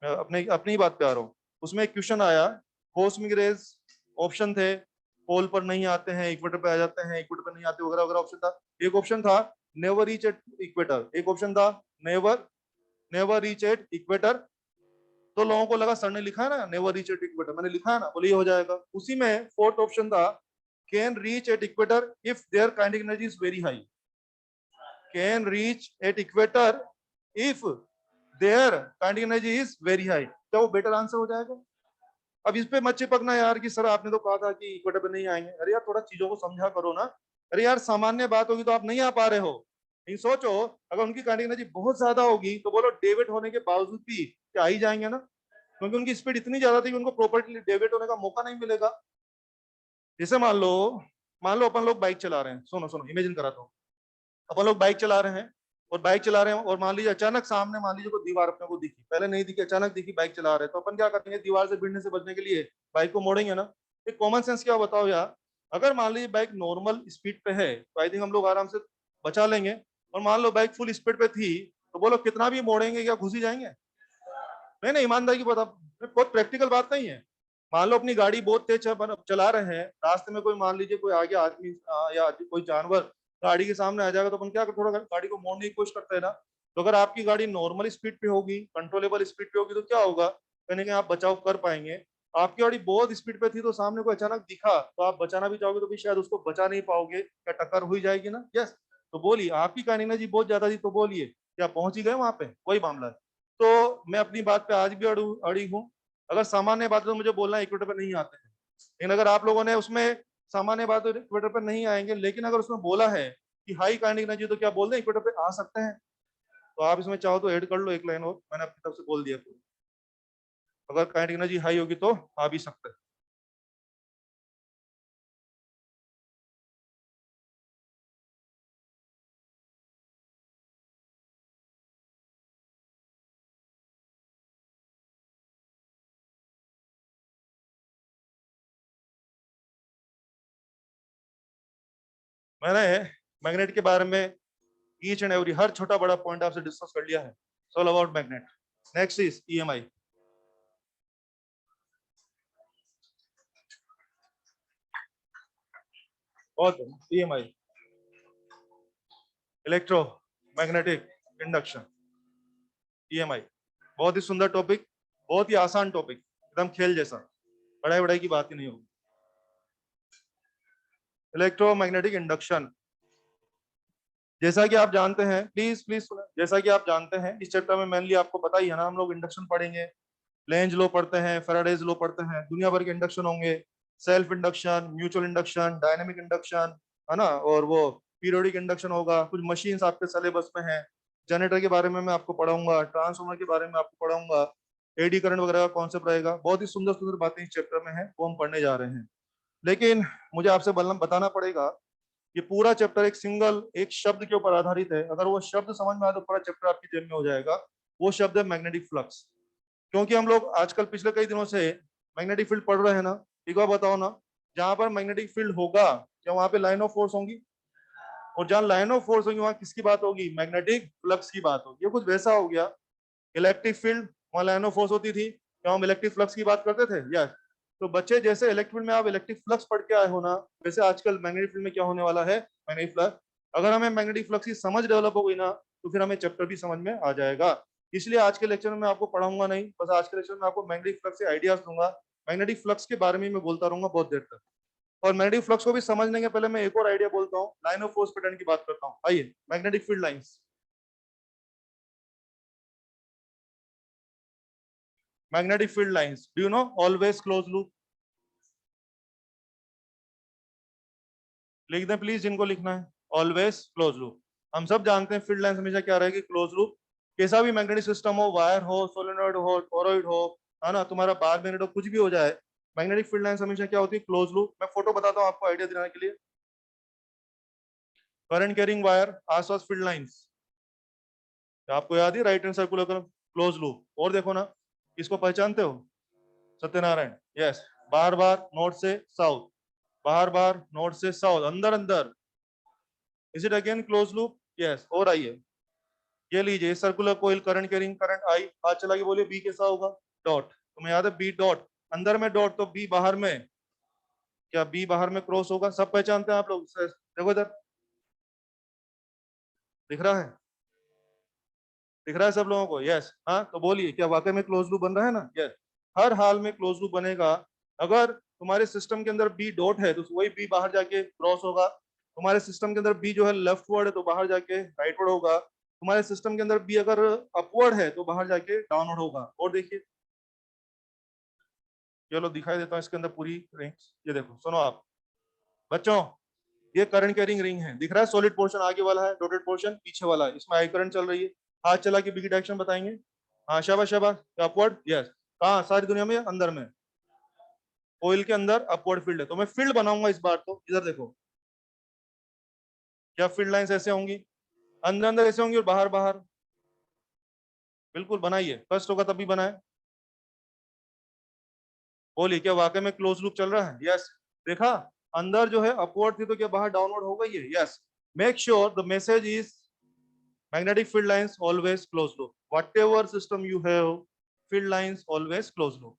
मैं अपने अपनी ही बात पे आ रहा हूँ। उसमें एक क्वेश्चन आया, कॉस्मिक रेज ऑप्शन थे, पोल पर नहीं आते हैं, इक्वेटर पे आ जाते हैं, इक्वेटर पर नहीं आते, वगैरह वगैरह ऑप्शन था। एक ऑप्शन था नेवर रीच एट इक्वेटर, एक ऑप्शन था never never reach at equator. तो लोगों को लगा सर ने लिखा है ना नेवर रीच एट इक्वेटर, मैंने लिखा है ना, बोले ये हो जाएगा। उसी में फोर्थ ऑप्शन था can reach at equator if their kinetic energy is very high, can reach at equator if their kinetic energy is very high, क्या वो बेटर आंसर हो जाएगा। अब इस पे मत चिपकना यार कि सर आपने तो कहा था कि इक्वेटर पे नहीं आएंगे, अरे यार थोड़ा चीजों को समझा करो ना। अरे यार सामान्य बात होगी तो आप नहीं आ पा रहे हो, लेकिन सोचो अगर उनकी काइनेटिक एनर्जी बहुत ज्यादा होगी तो बोलो डेविएट होने के बावजूद भी क्या आ ही जाएंगे ना, क्योंकि उनकी स्पीड इतनी ज्यादा थी कि उनको प्रॉपर्ली डेविएट होने का मौका नहीं मिलेगा। जैसे मान लो अपन लोग बाइक चला रहे हैं, सुनो सुनो इमेजिन कराता हूँ। अपन लोग बाइक चला रहे हैं और बाइक चला रहे हैं और मान लीजिए अचानक सामने मान लीजिए कोई दीवार अपने को दिखी, पहले नहीं दिखी, अचानक दिखी, बाइक चला रहे हैं, तो अपन क्या करेंगे, दीवार से भिड़ने से बचने के लिए बाइक को मोड़ेंगे ना। एक कॉमन सेंस क्या बताओ यार, अगर मान लीजिए बाइक नॉर्मल स्पीड पे है तो आई थिंक हम लोग आराम से बचा लेंगे, और मान लो बाइक फुल स्पीड पे थी तो बोलो कितना भी मोड़ेंगे क्या घुस ही जाएंगे? नहीं नहीं, ईमानदारी की बता, बहुत प्रैक्टिकल बात नहीं है। मान लो अपनी गाड़ी बहुत तेज चला रहे हैं, रास्ते में कोई मान लीजिए कोई आगे आदमी या कोई जानवर गाड़ी के सामने आ जाएगा तो अपन क्या थोड़ा गाड़ी को मोड़ने की कोशिश करते हैं ना। तो अगर आपकी गाड़ी नॉर्मल स्पीड पे होगी, कंट्रोलेबल स्पीड पे होगी, तो क्या होगा, कहीं ना कहीं आप बचाव कर पाएंगे। आपकी गाड़ी बहुत स्पीड पे थी तो सामने को अचानक दिखा तो आप बचाना भी चाहोगे तो भी शायद उसको बचा नहीं पाओगे, क्या टक्कर हुई जाएगी ना? यस। तो बोलिए आपकी काइनेटिक एनर्जी बहुत ज्यादा थी तो बोलिए क्या पहुंच ही गए वहां पे? कोई मामला है। तो मैं अपनी बात पे आज भी अड़ी हूँ। अगर सामान्य बात तो मुझे बोलना इक्वेटर पर नहीं आते हैं, लेकिन अगर आप लोगों ने उसमें सामान्य बात इक्वेटर पर नहीं आएंगे, लेकिन अगर उसमें बोला है कि हाई काइनेटिक एनर्जी तो क्या बोल दें इक्वेटर पे आ सकते हैं, तो आप इसमें चाहो तो ऐड कर लो एक लाइन और, मैंने अपनी तरफ से बोल दिया। अगर काइनेटिक एनर्जी हाई होगी तो आ भी सकते हैं। मैंने मैग्नेट के बारे में ईच एंड एवरी हर छोटा बड़ा पॉइंट आपसे डिस्कस कर लिया है। All about magnet. Next is EMI. और EMI, electromagnetic induction, EMI. बहुत ही सुंदर टॉपिक, बहुत ही आसान टॉपिक, एकदम खेल जैसा, पढ़ाई वढ़ाई की बात ही नहीं होगी। इलेक्ट्रोमैग्नेटिक इंडक्शन, जैसा कि आप जानते हैं, प्लीज प्लीज सुनो, जैसा कि आप जानते हैं इस चैप्टर में मेनली आपको पता ही है ना, हम लोग इंडक्शन पढ़ेंगे, लेंज लॉ पढ़ते हैं, फैराडेज लॉ पढ़ते हैं, दुनिया भर के इंडक्शन होंगे, self induction, mutual induction, dynamic induction, है ना, और वो पीरियोडिक इंडक्शन होगा, कुछ मशीन्स आपके सिलेबस में है, जनरेटर के बारे में मैं आपको पढ़ाऊंगा, ट्रांसफार्मर के बारे में आपको पढ़ाऊंगा, एडी करंट वगैरह का कॉन्सेप्ट रहेगा, बहुत ही सुंदर सुंदर बातें इस चैप्टर में है वो हम पढ़ने जा रहे हैं। लेकिन मुझे आपसे बताना पड़ेगा, ये पूरा चैप्टर एक सिंगल एक शब्द के ऊपर आधारित है, अगर वो शब्द समझ में आए तो पूरा चैप्टर आपकी जेब में हो जाएगा। वो शब्द है मैग्नेटिक फ्लक्स। क्योंकि हम लोग आजकल पिछले कई दिनों से मैग्नेटिक फील्ड पढ़ रहे हैं ना, एक बार बताओ ना, जहां पर मैग्नेटिक फील्ड होगा क्या वहां पे लाइन ऑफ फोर्स होंगी? और जहां लाइन ऑफ फोर्स होगी वहां किसकी बात होगी? मैग्नेटिक फ्लक्स की बात होगी। ये कुछ वैसा हो गया, इलेक्ट्रिक फील्ड वहां लाइन ऑफ फोर्स होती थी, क्या हम इलेक्ट्रिक फ्लक्स की बात करते थे? यस। तो बच्चे जैसे इलेक्ट्रिक फील्ड में आप इलेक्ट्रिक फ्लक्स पढ़ के आए हो ना, वैसे आजकल मैग्नेटिक फील्ड में क्या होने वाला है? Magnetic flux. अगर हमें मैग्नेटिक फ्लक्स की समझ डेवलप हो गई ना तो फिर हमें चैप्टर भी समझ में आ जाएगा। इसलिए आज के लेक्चर में मैं आपको पढ़ाऊंगा नहीं, बस आज के लेक्चर में आपको मैग्नेटिक फ्लक्स से आइडियाज दूंगा, मैग्नेटिक फ्लक्स के बारे में मैं बोलता रहूंगा बहुत देर तक। और मैग्नेटिक फ्लक्स को भी समझने के पहले मैं एक और आइडिया बोलता हूँ, लाइन ऑफ फोर्स पैटर्न की बात करता हूँ। आइए, magnetic field lines, magnetic field lines, do you know always close loop? लिख दें प्लीज जिनको लिखना है, ऑलवेज क्लोज लूप। हम सब जानते हैं फील्ड लाइंस हमेशा क्या रहेगी? Close loop. कैसा भी मैग्नेटिक सिस्टम हो, वायर हो, सोलेनॉइड हो, टोरॉइड हो, है ना, तुम्हारा बार मैग्नेट हो, कुछ भी हो जाए, मैग्नेटिक फील्ड लाइंस हमेशा क्या होती है? Close loop. मैं फोटो बताता हूँ आपको आइडिया दिलाने के लिए। करंट कैरिंग वायर, आसपास फील्ड लाइंस, आपको याद है, right hand circular close loop. और देखो ना, इसको पहचानते हो? सत्यनारायण, यस। बार बार नॉर्थ से साउथ, बाहर बाहर नॉर्थ से साउथ, अंदर अंदर, is it again close loop? Yes. और आइए, ये लीजिए circular coil, current carrying, current I, हाथ चला के बोलिए बी कैसा होगा? डॉट। तुम्हें याद है बी डॉट, अंदर में डॉट तो बी बाहर में, क्या बी बाहर में क्रॉस होगा? सब पहचानते हैं आप लोग? देखो इधर, दिख रहा है? दिख रहा है सब लोगों को? यस। हाँ, तो बोलिए क्या वाकई में क्लोज लूप बन रहा है ना? यस। हर हाल में क्लोज लूप बनेगा। अगर तुम्हारे सिस्टम के अंदर बी डॉट है तो वही बी बाहर जाके क्रॉस होगा, तुम्हारे सिस्टम के अंदर बी जो है लेफ्ट वर्ड है तो बाहर जाके राइट वर्ड होगा, तुम्हारे सिस्टम के अंदर बी अगर अपवर्ड है तो बाहर जाके डाउनवर्ड होगा। और देखिए, चलो दिखाई देता हूँ इसके अंदर पूरी रेंज। ये देखो, सुनो आप बच्चों, ये करंट कैरिंग रिंग है, दिख रहा है, सॉलिड पोर्शन आगे वाला है, डॉटेड पोर्शन पीछे वाला है, इसमें आई करंट चल रही है। हाथ चला के बिग डायरेक्शन बताएंगे। हाँ शाबाश शाबाश, अपवर्ड, यस। कहाँ सारी दुनिया में? अंदर में, ऑयल के अंदर अपवर्ड फील्ड है। तो मैं फील्ड बनाऊंगा इस बार, तो इधर देखो, क्या फील्ड लाइंस ऐसे होंगी, अंदर अंदर ऐसे होंगी और बाहर बाहर, बिल्कुल बनाइए, फर्स्ट होगा तभी बनाए। बोलिए क्या वाकई में क्लोज लूप चल रहा है? यस। देखा, अंदर जो है अपवर्ड थी तो क्या बाहर डाउनवर्ड हो गई है? Yes. Make sure the message is magnetic field lines always closed loop, whatever system you have, field lines always closed loop.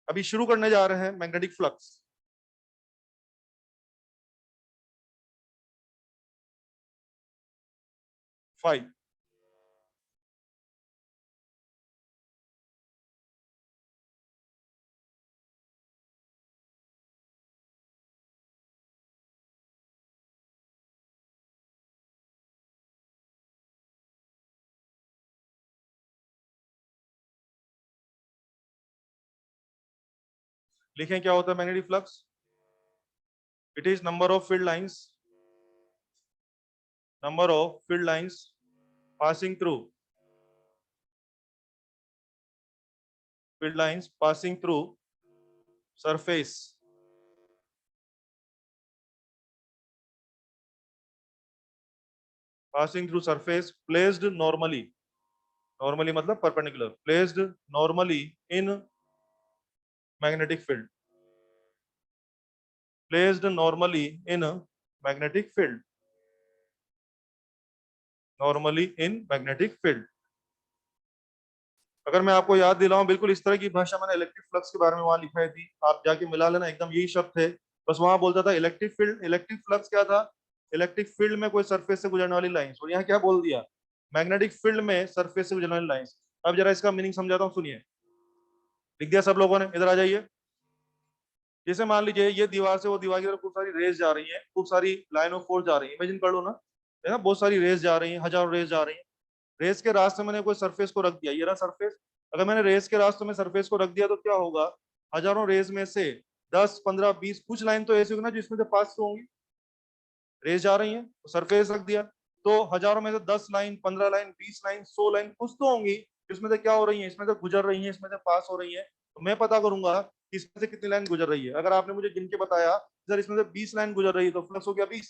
अभी शुरू करने जा रहे हैं मैग्नेटिक फ्लक्स। 5, लिखें क्या होता है magnetic flux? It is number of field lines passing through surface placed normally मतलब perpendicular, placed normally in magnetic field, placed normally in magnetic field, normally in magnetic field। अगर मैं आपको याद दिलाऊं, बिल्कुल इस तरह की भाषा मैंने इलेक्ट्रिक फ्लक्स के बारे में वहां लिखा थी, आप जाके मिला लेना, एकदम यही शब्द थे। बस वहां बोलता था इलेक्ट्रिक फील्ड, इलेक्ट्रिक फ्लक्स क्या था? इलेक्ट्रिक फील्ड में कोई सरफेस से गुजरने वाली लाइंस, और यहाँ क्या बोल दिया? मैग्नेटिक फील्ड में सरफेस से गुजरने वाली लाइंस। अब जरा इसका मीनिंग समझाता हूँ, सुनिए। लिख दिया सब लोगों ने? इधर आ जाइए। जैसे मान लीजिए ये दीवार से वो दीवार की तरफ खूब सारी रेस जा रही है, खूब सारी लाइन ऑफ फोर्स जा रही है, इमेजिन कर लो ना, है ना, बहुत सारी रेस जा रही है, हजारों रेस जा रही है। रेस के रास्ते मैंने कोई सरफेस को रख दिया, ये रहा सरफेस। अगर मैंने रेस के रास्ते में सरफेस को रख दिया तो क्या होगा? हजारों रेस में से 10, 15, 20 कुछ लाइन तो ऐसी होगी ना जिसमें से पास तो होंगी, रेस जा रही है, तो सरफेस रख दिया, तो हजारों में से 10 लाइन, 15 लाइन, 20 लाइन, 100 लाइन कुछ तो होंगी इसमें से क्या हो रही है, इसमें से गुजर रही है, इसमें से पास हो रही है। तो मैं पता करूंगा कि इसमें से कितनी लाइन गुजर रही है। अगर आपने मुझे गिन के बताया सर इसमें से 20 लाइन गुजर रही है, तो फ्लक्स हो गया 20।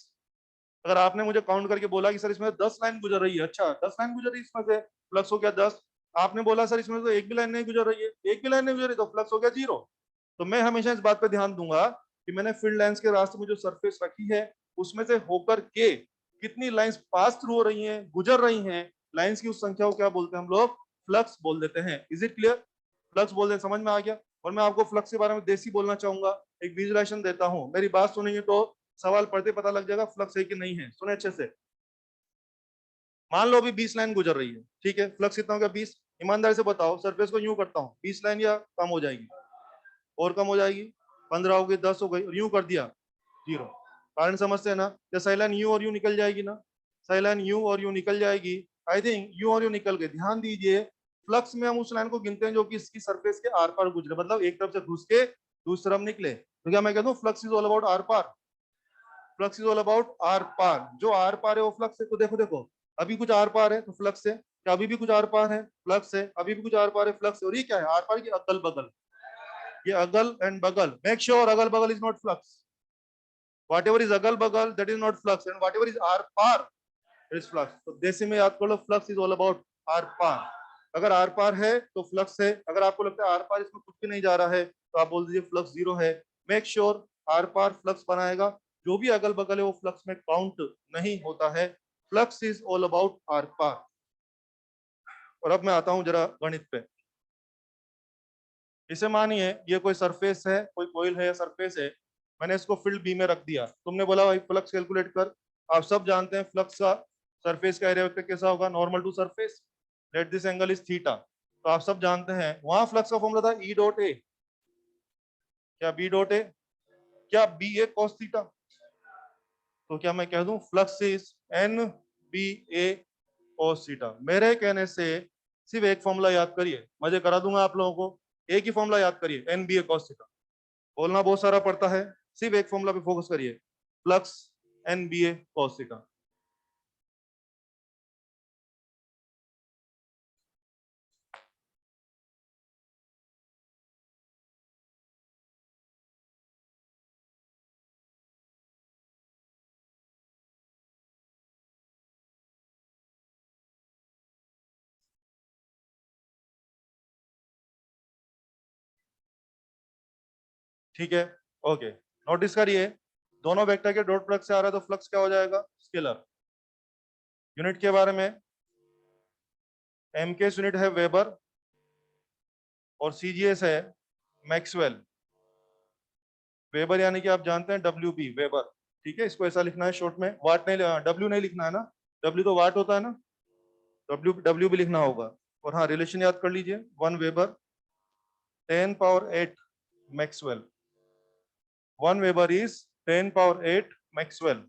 अगर आपने मुझे काउंट करके बोला कि सर इसमें 10 लाइन गुजर रही है, अच्छा 10 लाइन गुजर रही है इसमें से, फ्लक्स हो गया 10। आपने बोला सर इसमें तो एक भी लाइन नहीं गुजर रही है, एक भी लाइन नहीं गुजर रही, तो फ्लक्स हो गया 0। तो मैं हमेशा इस बात पे ध्यान दूंगा कि मैंने फील्ड लाइंस के रास्ते में जो सरफेस रखी है उसमें से होकर के कितनी लाइंस पास थ्रू हो रही हैं, गुजर रही हैं, लाइंस की उस संख्या को क्या बोलते हैं हम लोग? फ्लक्स बोल देते हैं। Is it clear? फ्लक्स बोल देते, समझ में आ गया? और मैं आपको फ्लक्स के बारे में देसी बोलना चाहूंगा, एक विजुलाइजेशन देता हूं, मेरी बात सुनेंगे तो सवाल पढ़ते पता लग जाएगा फ्लक्स है कि नहीं है। सुने अच्छे से। मान लो अभी 20 लाइन गुजर रही है, ठीक है, फ्लक्स कितना हो गया? 20। ईमानदारी से बताओ, सरफेस को यूं करता हूँ, 20 लाइन या कम हो जाएगी? और कम हो जाएगी, 15 हो गई, 10 हो गई, और यूं कर दिया 0। कारण समझते हैं ना? या सही लाइन यूं और यूं निकल जाएगी ना, सही लाइन यूं और यूं निकल जाएगी, आई थिंक यूं और यूं निकल गई। ध्यान दीजिए, फ्लक्स में हम उस लाइन को गिनते हैं जो कि इसकी सरफेस के आर पार गुजरे, मतलब एक तरफ से घुस के दूसरी तरफ निकले। तो क्या मैं कहता हूँ फ्लक्स इज ऑल अबाउट आर पार? फ्लक्स इज ऑल अबाउट आर पार। जो आर पार है वो फ्लक्स है। तो देखो देखो, अभी कुछ आर पार है तो फ्लक्स है, क्या अभी भी कुछ आर पार है? फ्लक्स है। अभी भी कुछ आर पार है, फ्लक्स है। और ये क्या है? आर पार की अगल बगल, ये अगल एंड बगल। मेक श्योर अगल बगल is not flux. whatever is अगल बगल that is not flux, and whatever is आर पार is flux। तो देसी में याद कर लो, फ्लक्स इज ऑल अबाउट आर पार। अगर आर पार है तो फ्लक्स है, अगर आपको लगता है आर पार इसमें कुछ भी नहीं जा रहा है तो आप बोल दीजिए फ्लक्स 0 है। मेक श्योर आर पार फ्लक्स बनाएगा, जो भी अगल बगल है वो फ्लक्स में काउंट नहीं होता है। फ्लक्स इज ऑल अबाउट आर पार। और अब मैं आता हूं जरा गणित पे। इसे मानिए ये कोई सरफेस है, कोई कोइल है या सरफेस है, मैंने इसको फील्ड बी में रख दिया, तुमने बोला भाई फ्लक्स कैलकुलेट कर। आप सब जानते हैं फ्लक्स का सरफेस का एरिया वेक्टर कैसा होगा? Normal to surface, let this angle is theta. तो आप सब जानते हैं वहां फ्लक्स का फॉर्मूला था ई डॉट ए। क्या बी डॉट ए? क्या बी ए कॉस थीटा? तो क्या मैं कह दूं flux is N B A cos theta. मेरे कहने से सिर्फ एक फॉर्मूला याद करिए, मजे करा दूंगा आप लोगों को। एक ही फॉर्मूला याद करिए, NBA cos थीटा। बोलना बहुत सारा पड़ता है, सिर्फ एक फॉर्मूला पे फोकस करिए, फ्लक्स NBA cos थीटा। ठीक है, ओके। नोटिस करिए, दोनों वेक्टर के डॉट प्रोडक्ट से आ रहा है तो फ्लक्स क्या हो जाएगा, स्केलर। यूनिट के बारे में, एम के यूनिट है वेबर और सीजीएस है मैक्सवेल। वेबर यानी कि आप जानते हैं WB, वेबर। ठीक है, इसको ऐसा लिखना है शॉर्ट में, वाट नहीं, W नहीं लिखना है ना, W तो वाट होता है ना, W भी लिखना होगा। और हाँ, रिलेशन याद कर लीजिए, 1 weber 10⁻8 Maxwell. 1 weber is 10⁻8 Maxwell.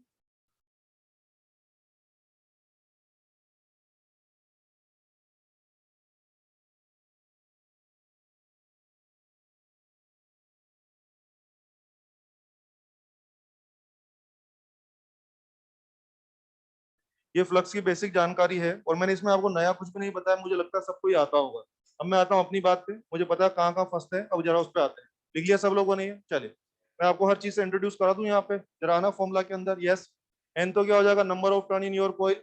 ये फ्लक्स की बेसिक जानकारी है और मैंने इसमें आपको नया कुछ भी नहीं बताया, मुझे लगता है सबको ही आता होगा। अब मैं आता हूँ अपनी बात पे, मुझे पता है कहाँ कहाँ फंसते हैं, अब जरा उस पर आते हैं। लिख लिया सब लोगों ने ये? चलिए मैं आपको हर चीज से इंट्रोड्यूस करा दूं यहाँ पे, जरा आना फॉर्मूला के अंदर। यस, एन तो क्या हो जाएगा, number of turn in your coil,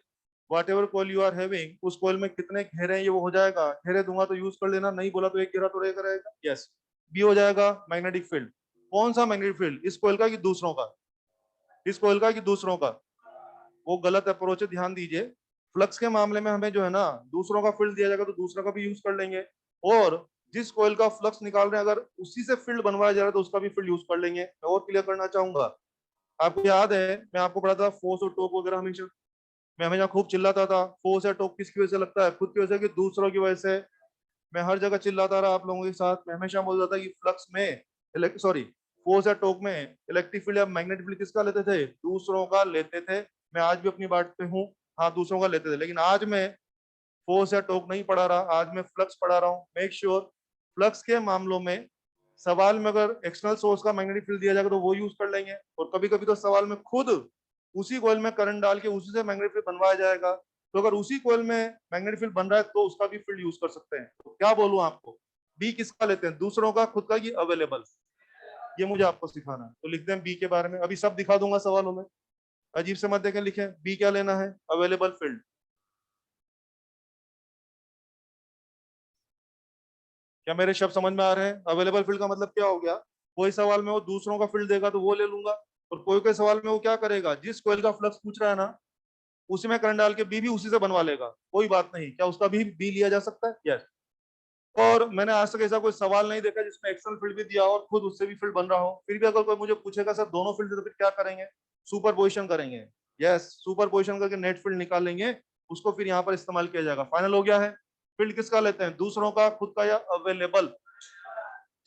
whatever coil you are having, उस कोयल में कितने घेरे हैं ये वो हो जाएगा। घेरे दूंगा तो यूज कर लेना, नहीं बोला तो एक घेरा तो रहेगा। यस, बी हो जाएगा मैग्नेटिक फील्ड। कौन सा मैग्नेटिक फील्ड, इस कोयल का कि दूसरों का, इस कोयल का कि दूसरों का? वो गलत अप्रोच है, ध्यान दीजिए। फ्लक्स के मामले में हमें जो है ना, दूसरों का फील्ड दिया जाएगा तो दूसरों का भी यूज कर लेंगे, और जिस कॉइल का फ्लक्स निकाल रहे हैं अगर उसी से फील्ड बनवाया जा रहा है तो उसका भी फील्ड यूज कर लेंगे। मैं और क्लियर करना चाहूंगा, आपको याद है मैं आपको पढ़ा था फोर्स और टॉर्क वगैरह, हमेशा मैं हमेशा खूब चिल्लाता था फोर्स या टॉर्क किसकी वजह से लगता है, खुद की वजह से कि दूसरों की वजह से। मैं हर जगह चिल्लाता रहा आप लोगों के साथ, मैं हमेशा बोलता था कि फ्लक्स में, सॉरी, फोर्स या टॉर्क में इलेक्ट्रिक फील्ड या मैग्नेटिक फील्ड किसका लेते थे, दूसरों का लेते थे। मैं आज भी अपनी बात पे हूँ, हाँ दूसरों का लेते थे, लेकिन आज मैं फोर्स या टॉर्क नहीं पढ़ा रहा, आज मैं फ्लक्स पढ़ा रहा हूँ। मेक श्योर फ्लक्स के मामलों में सवाल में अगर एक्सटर्नल सोर्स का मैग्नेटिक फील्ड दिया जाएगा तो वो यूज कर लेंगे, और कभी कभी तो सवाल में खुद उसी कॉइल में करंट डाल के उसी से मैग्नेटिक फील्ड बनवाया जाएगा, तो अगर उसी कॉइल में मैग्नेटिक फील्ड बन रहा है तो उसका भी फील्ड यूज कर सकते हैं। तो क्या बोलूं आपको, बी किसका लेते हैं, दूसरों का, खुद का, कि अवेलेबल? ये मुझे आपको सिखाना है, तो लिखते हैं बी के बारे में, अभी सब दिखा दूंगा सवालों में, अजीब से मत देखें, लिखें बी क्या लेना है, अवेलेबल फील्ड। क्या मेरे शब्द समझ में आ रहे हैं? अवेलेबल फील्ड का मतलब क्या हो गया, कोई सवाल में वो दूसरों का फील्ड देगा तो वो ले लूंगा, और कोई कोई सवाल में वो क्या करेगा, जिस कोयल का फ्लक्स पूछ रहा है ना उसी में करंट डाल के बी भी उसी से बनवा लेगा, कोई बात नहीं। क्या उसका भी बी लिया जा सकता है? यस। और मैंने आज तक ऐसा कोई सवाल नहीं देखा जिसमें एक्सटर्नल फील्ड भी दिया हो और खुद उससे भी फील्ड बन रहा हो, फिर भी अगर कोई मुझे पूछेगा सर दोनों फील्ड तो फिर क्या करेंगे, सुपर पोजिशन करेंगे। यस, सुपर पोजिशन करके नेट फील्ड निकाल लेंगे, उसको फिर यहाँ पर इस्तेमाल किया जाएगा। फाइनल हो गया है, फील्ड किसका लेते हैं, दूसरों का, खुद का, या अवेलेबल?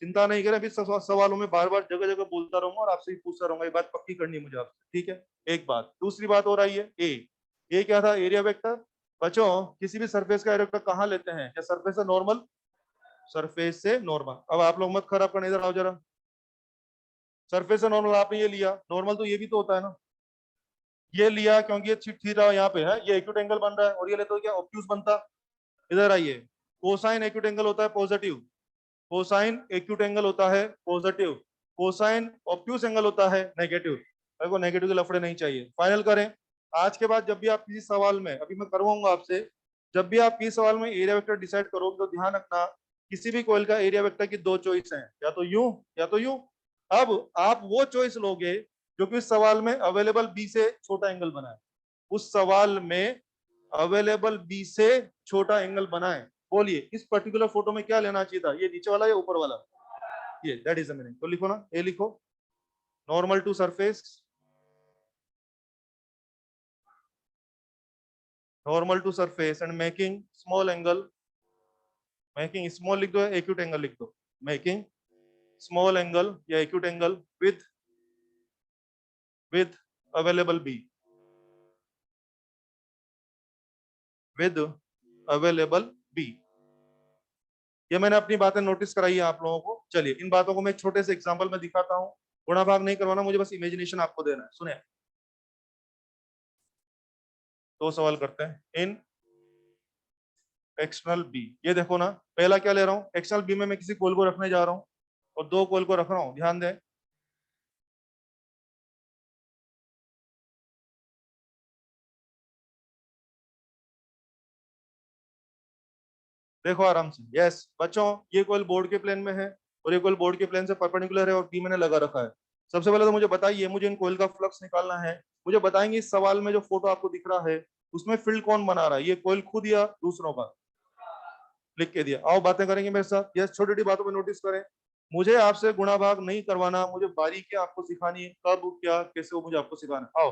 चिंता नहीं करें, अभी सवालों में बार बार जगह जगह बोलता रहूंगा और आपसे ही पूछता रहूंगा, ये बात पक्की करनी है मुझे आपसे, ठीक है? एक बात, दूसरी बात और आई है, ए क्या था, एरिया वेक्टर। बच्चों किसी भी सरफेस का एरिया वेक्टर कहाँ लेते हैं, क्या सरफेस से नॉर्मल, सरफेस से नॉर्मल। अब आप लोग मत खराब करने, इधर आओ जरा। सरफेस से नॉर्मल आपने ये लिया, नॉर्मल तो ये भी तो होता है ना, ये लिया क्योंकि ये थीटा यहाँ पे है, ये एक्यूट एंगल बन रहा है, और ये लेते हो क्या, ऑब्ट्यूज बनता। इधर आइए, कोसाइन एक्यूट एंगल होता है पॉजिटिव, कोसाइन एक्यूट एंगल होता है पॉजिटिव, कोसाइन ऑब्ट्यूज एंगल होता है नेगेटिव। मेरे को नेगेटिव के लफड़े नहीं चाहिए, फाइनल करें। आज के बाद जब भी आप किसी सवाल में, अभी मैं करवाऊंगा आपसे, जब भी आप किसी सवाल में एरिया वेक्टर डिसाइड करोगे तो ध्यान रखना, किसी भी कॉइल का एरिया वेक्टर की दो चॉइस हैं, या तो यूं या तो यूं। अब आप वो चॉइस लोगे जो कि उस सवाल में अवेलेबल बी से छोटा एंगल बनाए, उस सवाल में अवेलेबल बी से छोटा एंगल बनाए। बोलिए इस पर्टिकुलर फोटो में क्या लेना चाहिए था, ये नीचे वाला या ऊपर वाला? ये, दैट इज द मीनिंग। तो लिखो ना, ए लिखो, normal to surface, normal to surface and making small angle, making small लिख दो, एक्यूट एंगल लिख दो, मेकिंग स्मॉल एंगल या acute angle with available B, with available B. ये मैंने अपनी बातें नोटिस कराई है आप लोगों को। चलिए इन बातों को मैं एक छोटे से एग्जांपल में दिखाता हूँ। गुणा भाग नहीं करवाना, मुझे बस इमेजिनेशन आपको देना है। सुने, दो सवाल करते हैं इन एक्सटर्नल बी। ये देखो ना, पहला क्या ले रहा हूँ, एक्सटर्नल बी में मैं किसी कोल को रखने जा रहा हूँ और दो कोल को रख रहा हूँ। ध्यान दें, देखो आराम से। यस बच्चों, ये कोयल बोर्ड के प्लेन में है और ये कोयल बोर्ड के प्लेन से परपेंडिकुलर है और बी मैंने लगा रखा है। सबसे पहले तो मुझे बताइए, मुझे इन कोयल का फ्लक्स निकालना है। मुझे बताएंगे इस सवाल में जो फोटो आपको दिख रहा है उसमें फील्ड कौन बना रहा है, ये कोयल खुद या दूसरों का? लिख के दिया। आओ बातें करेंगे मेरे साथ। यस, छोटी छोटी बातों पर नोटिस करें। मुझे आपसे गुणा भाग नहीं करवाना, मुझे बारीकियां आपको सिखानी है, कब क्या कैसे वो मुझे आपको सिखाना है। आओ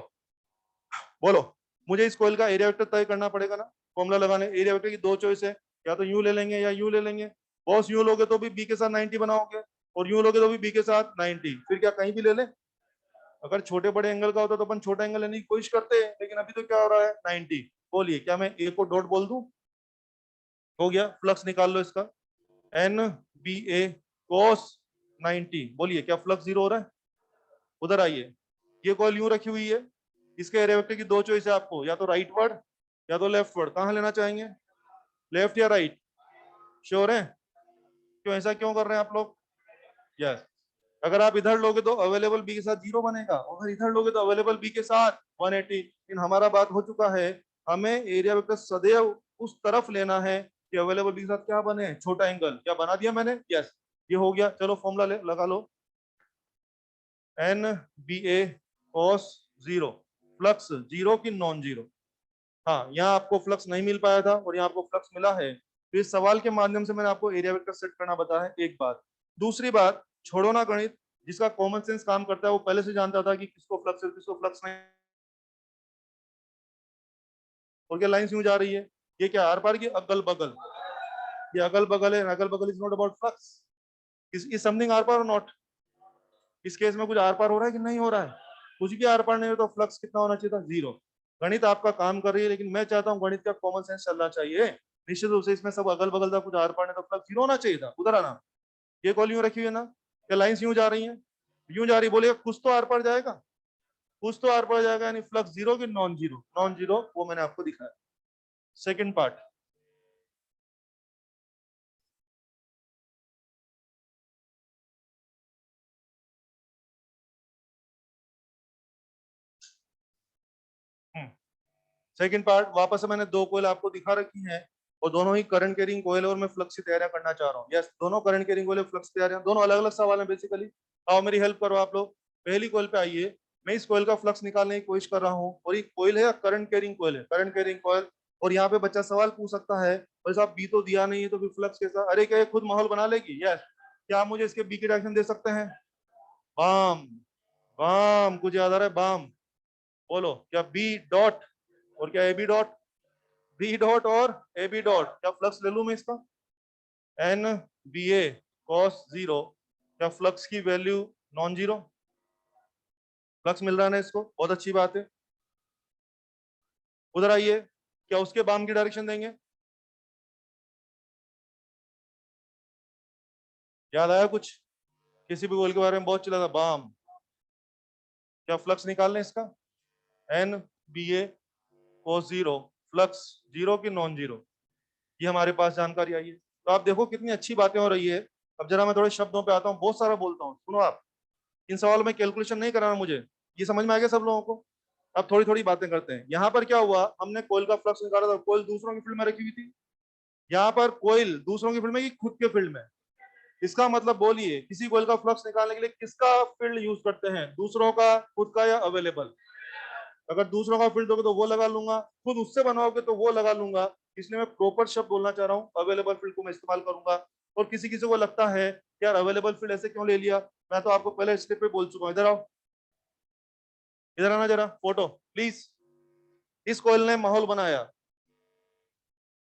बोलो। मुझे इस कोयल का एरिया वेक्टर तय करना पड़ेगा ना, फॉर्मूला लगाने। एरिया वेक्टर की दो चॉइस है, या तो यूं ले लेंगे या यूं ले लेंगे। बॉस यूं लोगे तो भी बी के साथ 90 बनाओगे और यूं लोगे तो भी बी के साथ 90। फिर क्या कहीं भी ले ले? अगर छोटे बड़े एंगल का होता तो अपन छोटा एंगल लेने की कोशिश करते हैं, लेकिन अभी तो क्या हो रहा है, 90। बोलिए, क्या मैं ए को डॉट बोल दूं? हो गया। फ्लक्स निकाल लो इसका, एन बी ए कोस 90। बोलिए, क्या फ्लक्स जीरो हो रहा है? उधर आइए, ये कॉल यूं रखी हुई है, इसके एरिया वेक्टर की दो चॉइस है आपको, या तो राइट वर्ड या तो लेफ्ट वर्ड। कहां लेना चाहेंगे, लेफ्ट या राइट? श्योर है? क्यों, ऐसा क्यों कर रहे हैं आप लोग? यस। अगर आप इधर लोगे तो अवेलेबल बी के साथ जीरो बनेगा, और अगर इधर लोगे तो अवेलेबल बी के साथ 180। इन हमारा बात हो चुका है, हमें एरिया वेक्टर सदैव उस तरफ लेना है कि अवेलेबल बी के साथ क्या बने, छोटा एंगल। क्या बना दिया मैंने? यस, ये हो गया। चलो फॉर्मूला लगा लो, N B A cos zero. Flux zero की नॉन जीरो? हाँ, यहाँ आपको फ्लक्स नहीं मिल पाया था और यहाँ आपको फ्लक्स मिला है। तो इस सवाल के माध्यम से मैंने आपको एरिया वेक्टर सेट करना बताया है, एक बात। दूसरी बात, छोड़ो ना गणित, जिसका कॉमन सेंस काम करता है वो पहले से जानता था कि किसको फ्लक्स है किसको फ्लक्स नहीं। और क्या लाइन यूं जा रही है, ये क्या आर पार की अगल बगल? ये अगल बगल है, अगल बगल is not about flux. Is something आर पार और नॉट? इस केस में कुछ आर पार हो रहा है कि नहीं हो रहा है? कुछ भी आर पार नहीं हो तो फ्लक्स कितना होना चाहिए था, जीरो। गणित आपका काम कर रही है, लेकिन मैं चाहता हूँ गणित का कॉमन सेंस चलना चाहिए। निश्चित रूप से इसमें सब अगल बगल था, कुछ आर पार नहीं, तो फ्लक्स जीरो होना चाहिए था। उधर आना, ये कॉल यूं रखी हुई है ना, ये लाइंस यूं जा रही हैं, यूं जा रही, बोलेगा कुछ तो आर पार जाएगा, कुछ तो आर पार जाएगा, यानी फ्लक्स जीरो की नॉन जीरो? नॉन जीरो, वो मैंने आपको दिखाया। सेकंड पार्ट, सेकंड पार्ट वापस से मैंने दो कोयल आपको दिखा रखी हैं और दोनों ही करंट कैरिंग कोयल और मैं फ्लक्स की तैयारियां करना चाह रहा हूँ। यस, दोनों करंट कैरिंग कोयल, फ्लक्स तैयारियां, दोनों अलग अलग सवाल हैं बेसिकली। आओ मेरी हेल्प करो आप लोग। पहली कोयल पे आइए, मैं इस कोयल का फ्लक्स निकालने की कोशिश कर रहा हूँ और ये कोयल है करंट कैरिंग कोयल है, करंट कैरिंग कोयल। और यहाँ पे बच्चा सवाल पूछ सकता है, भाई साहब बी तो दिया नहीं है तो फिर फ्लक्स कैसा? अरे क्या ये खुद माहौल बना लेगी? यस। क्या आप मुझे इसके बी की डायरेक्शन दे सकते हैं? बाम, बाम, कुछ याद आ रहा है? बाम। बोलो, क्या बी डॉट और क्या A B dot? B dot और ए बी डॉट, क्या फ्लक्स ले लू मैं इसका? N B A cos zero, क्या फ्लक्स की वैल्यू नॉन जीरो? फ्लक्स मिल रहा है ना इसको, बहुत अच्छी बात है। उधर आइए, क्या उसके बाम की डायरेक्शन देंगे? याद आया कुछ? किसी भी गोल के बारे में बहुत चला था, बाम। क्या फ्लक्स निकाल लें इसका? N B A cos zero, flux zero की नॉन जीरो? ये हमारे पास जानकारी आई है। तो आप देखो कितनी अच्छी बातें हो रही है। अब जरा मैं थोड़े शब्दों पे आता हूँ, बहुत सारा बोलता हूँ, सुनो आप। इन सवालों में कैलकुलेशन नहीं कराना मुझे, ये समझ में आ गया सब लोगों को? अब थोड़ी थोड़ी बातें करते हैं। यहाँ पर क्या हुआ, हमने कोयल का फ्लक्स निकाला था, कोयल दूसरों की फील्ड में रखी हुई थी। यहाँ पर कोयल दूसरों की फील्ड में कि खुद के फील्ड में? इसका मतलब बोलिए, किसी कोयल का फ्लक्स निकालने के लिए किसका फील्ड यूज करते हैं, दूसरों का, खुद का, या अवेलेबल? अगर दूसरों का फील्ड दोगे तो वो लगा लूंगा, खुद उससे बनवाओगे तो वो लगा लूंगा। इसलिए मैं प्रॉपर शब्द बोलना चाह रहा हूँ, अवेलेबल फील्ड को मैं इस्तेमाल करूंगा। और किसी किसी को लगता है कि यार अवेलेबल फील्ड ऐसे क्यों ले लिया, मैं तो आपको पहले स्टेप पे बोल चुका हूँ। इधर आओ, इधर आना जरा, फोटो प्लीज। इस कोयल ने माहौल बनाया।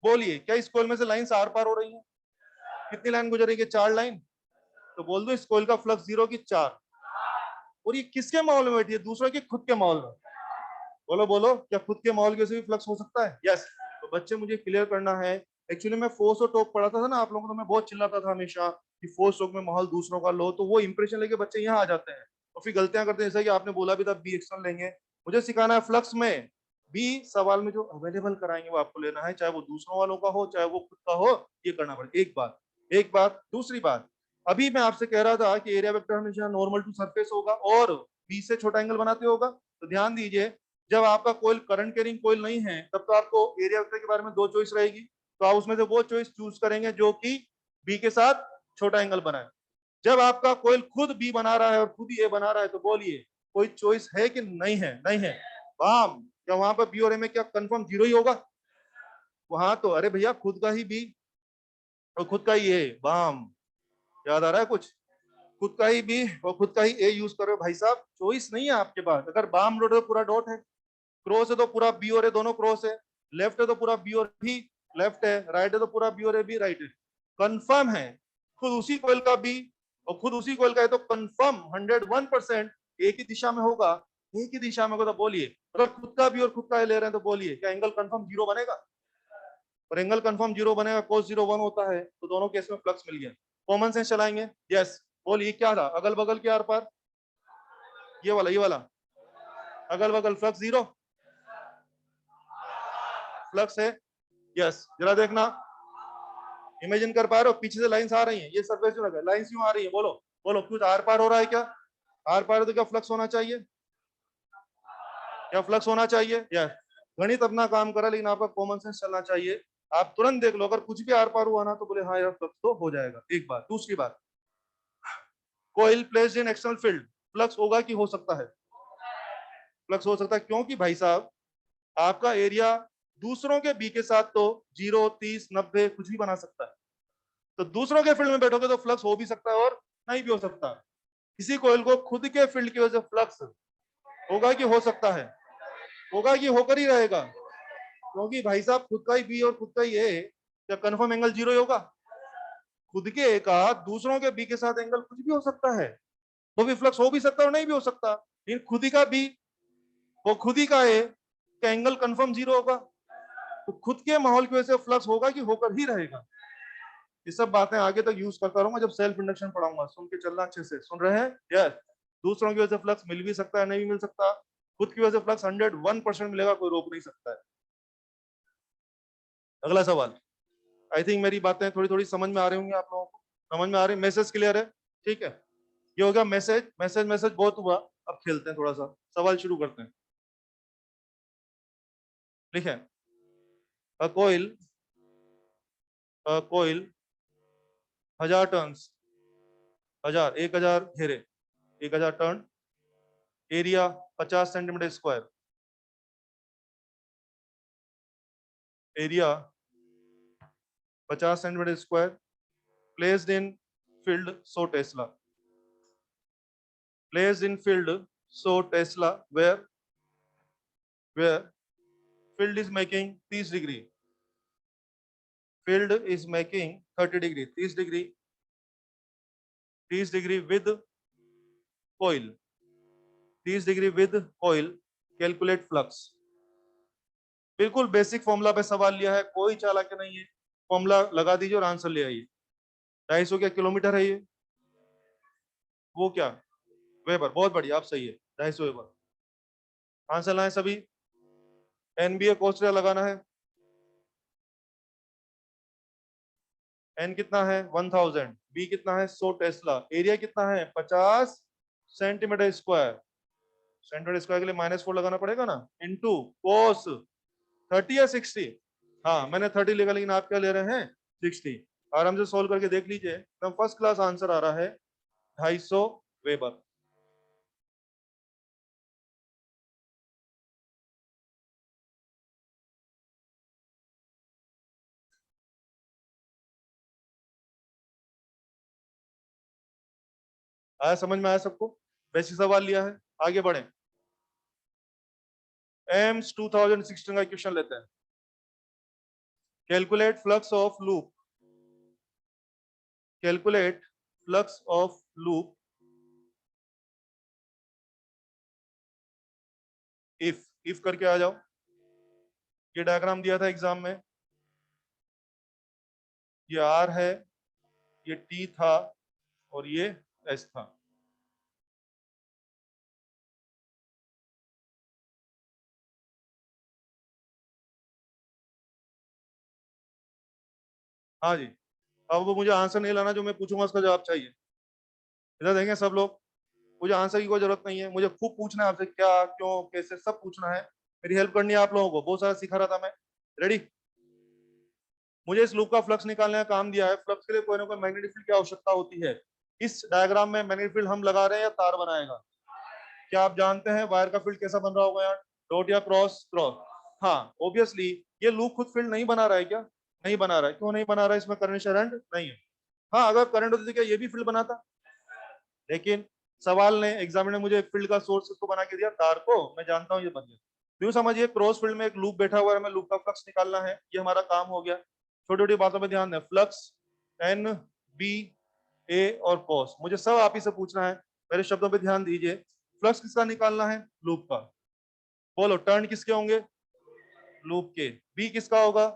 बोलिए, क्या इस कोयल में से लाइन आर पार हो रही है? कितनी लाइन गुजरेगी? चार लाइन। तो बोल दो इस कोयल का फ्लक्स जीरो की चार। और ये किसके माहौल में बैठी है, दूसरों के खुद के माहौल में? बोलो बोलो, क्या खुद के माहौल की वजह से भी फ्लक्स हो सकता है? यस। तो बच्चे मुझे क्लियर करना है। एक्चुअली मैं फोर्स और टॉक पढ़ाता था ना आप लोगों को, तो मैं बहुत चिल्लाता था हमेशा कि फोर्स टॉक में माहौल दूसरों का लो, तो वो इंप्रेशन लेके बच्चे यहाँ आ जाते हैं और फिर गलतियां करते हैं, जैसा कि आपने बोला भी था बी एक्सटर्नल लेंगे। मुझे सिखाना है फ्लक्स में बी सवाल में जो अवेलेबल कराएंगे वो आपको लेना है, चाहे वो दूसरों वालों का हो चाहे वो खुद का हो, ये करना पड़ेगा। एक बात। दूसरी बात, अभी मैं आपसे कह रहा था कि एरिया वेक्टर हमेशा नॉर्मल टू सरफेस होगा और बी से छोटा एंगल बनाते होगा। तो ध्यान दीजिए, जब आपका कोई करंट कैरिंग कोयल नहीं है तब तो आपको एरिया वेक्टर के बारे में दो चॉइस रहेगी, तो आप उसमें से वो चॉइस चूज करेंगे जो कि बी के साथ छोटा एंगल बनाए। जब आपका कोयल खुद बी बना रहा है और खुद ए बना रहा है तो बोलिए कोई चॉइस है कि नहीं है? नहीं है। बाम, क्या वहां पर बी और ए में क्या कंफर्म जीरो ही होगा? वहां तो अरे भैया खुद का ही बी और खुद का ही ए, बाम, याद आ रहा है कुछ? खुद का ही बी और खुद का ही ए यूज करो भाई साहब, चॉइस नहीं है आपके पास। अगर बाम डॉट है तो पूरा डॉट है, क्रॉस है तो पूरा बी और ए दोनों क्रॉस है, लेफ्ट है तो पूरा बी और बी लेफ्ट है, राइट है तो पूरा बी और ए बी राइट है। कंफर्म है, खुद उसी कोयल का बी और खुद उसी कोयल का है, तो कंफर्म 101% एक ही दिशा में होगा। एक ही दिशा में होगा तो बोलिए, अगर खुद का भी और खुद का ए ले रहे हैं तो बोलिए क्या एंगल कंफर्म जीरो बनेगा? और एंगल कंफर्म जीरो बनेगा, cos 0 1 होता है, तो दोनों केस में फ्लक्स मिल गया। कॉमन सेंस चलाएंगे। यस, बोलिए क्या था अगल बगल के आर पार? ये वाला अगल बगल फ्लक्स जीरो, फ्लक्स है। यस, जरा देखना, इमेजिन कर पा रहे हो पीछे से लाइंस आ रही हैं, ये सरफेस जो लगा लाइंस क्यों आ रही है? बोलो बोलो, कुछ आर पार हो रहा है क्या? आर पार है तो क्या फ्लक्स होना चाहिए? क्या फ्लक्स होना चाहिए? यस। गणित अपना काम करा लेकिन आपका कॉमन सेंस चलना चाहिए। आप तुरंत देख लो, अगर कुछ भी आर पार हुआ ना तो बोले हाँ यार फ्लक्स तो हो जाएगा। एक बात। दूसरी बात, coil placed in external field, flux होगा कि हो सकता है? फ्लक्स हो सकता है, क्योंकि भाई साहब आपका एरिया दूसरों के बी के साथ तो 0 30 90 कुछ भी बना सकता है, तो दूसरों के फील्ड में बैठोगे तो फ्लक्स हो भी सकता है और नहीं भी हो सकता। किसी कोयल को खुद के फील्ड की वजह से फ्लक्स होगा कि हो सकता है? होगा कि होकर ही रहेगा, क्योंकि भाई साहब खुद का ही बी और खुद का ही ए, क्या कंफर्म एंगल जीरो ही होगा? खुद के ए का दूसरों के बी के साथ एंगल कुछ भी हो सकता है, वो भी फ्लक्स हो भी सकता है और नहीं भी हो सकता। लेकिन खुद ही का बी वो खुद ही का ए, क्या एंगल कंफर्म जीरो होगा? तो खुद के माहौल की वजह से फ्लक्स होगा कि होकर ही रहेगा। ये सब बातें आगे तक यूज करता रहूंगा जब सेल्फ इंडक्शन पढ़ाऊंगा, सुन के चलना अच्छे से। सुन रहे हैं? यस। दूसरों की वजह से फ्लक्स मिल भी सकता है, नहीं भी मिल सकता। खुद की वजह से फ्लक्स 101% मिलेगा, कोई रोक नहीं सकता है। अगला सवाल। आई थिंक मेरी बातें थोड़ी थोड़ी समझ में आ रही होंगी आप लोगों को, समझ में आ रही? मैसेज क्लियर है? ठीक है, ये हो गया मैसेज। मैसेज मैसेज बहुत हुआ, अब खेलते हैं थोड़ा सा, सवाल शुरू करते हैं। लिखें, अ कोयल, अ कोयल 1000 टर्न्स, 1000 घेरे, 1000 turn, area 50 centimetre square, area 50 centimetre square, placed in field so tesla, placed in field so tesla where field is making 30 degree, field is making 30 degree, 30 degree, 30 degree with coil, 30 degree with coil, calculate flux. बिल्कुल basic formula पे सवाल लिया है, कोई चालाकी नहीं है, formula लगा दीजिए और आंसर ले आइए। 250 क्या किलोमीटर है ये? वो क्या? वेबर, बहुत बढ़िया, आप सही है, 250 वेबर। आंसर लाए सभी। एनबीए कोस्टा लगाना है। एन कितना है? 1000। बी कितना है? 100 टेस्ला। एरिया कितना है? 50 सेंटीमीटर स्क्वायर। सेंटीमीटर स्क्वायर के लिए -4 लगाना पड़ेगा ना, इंटू कोस 30 या 60। हाँ मैंने 30 लिखा, लेकिन आप क्या ले रहे हैं? 60। आराम से सोल्व करके देख लीजिए, एकदम फर्स्ट क्लास आंसर आ रहा है, 250 वेबर। आया समझ में? आया सबको? बेसिक सवाल लिया है, आगे बढ़े। एम्स 2016 का क्वेश्चन लेते हैं। Calculate flux of loop, calculate flux of loop if करके आ जाओ। ये डायग्राम दिया था एग्जाम में, ये आर है, ये टी था और ये एस था। हाँ जी, अब वो मुझे आंसर नहीं लाना, जो मैं पूछूंगा उसका जवाब चाहिए। इधर देखें सब लोग, मुझे आंसर की कोई जरूरत नहीं है, मुझे खूब पूछना है आपसे, क्या क्यों कैसे सब पूछना है, मेरी हेल्प करनी है आप लोगों को, बहुत सारा सिखा रहा था मैं। रेडी? मुझे इस लूप का फ्लक्स निकालने का काम दिया है। फ्लक्स के लिए कोई ना कोई मैग्नेटिक फील्ड की आवश्यकता होती है। इस डायग्राम में मैग्नेटिक फील्ड हम लगा रहे हैं या तार बनाएगा? क्या आप जानते हैं वायर का फील्ड कैसा बन रहा होगा यार? डॉट या क्रॉस क्रॉस? हाँ ऑब्वियसली। ये लूप खुद फील्ड नहीं बना रहा है क्या? नहीं बना रहा है। क्यों नहीं बना रहा है? इसमें करंट शरंट नहीं है। हाँ अगर करंट होती तो क्या ये भी फील्ड बनाता? लेकिन सवाल ने, एग्जामिनर ने मुझे एक फील्ड का सोर्स को बना के दिया, तार को, मैं जानता हूँ ये बन गया। यूं समझिए क्रॉस फील्ड में एक लूप बैठा हुआ है, हमें लूप का फ्लक्स निकालना है, ये हमारा काम हो गया। छोटी छोटी बातों पे ध्यान दें। फ्लक्स एन बी ए और कॉस, मुझे सब आप ही से पूछना है, मेरे शब्दों पे ध्यान दीजिए। फ्लक्स किसका निकालना है? लूप का। बोलो टर्न किसके होंगे? लूप के। बी किसका होगा?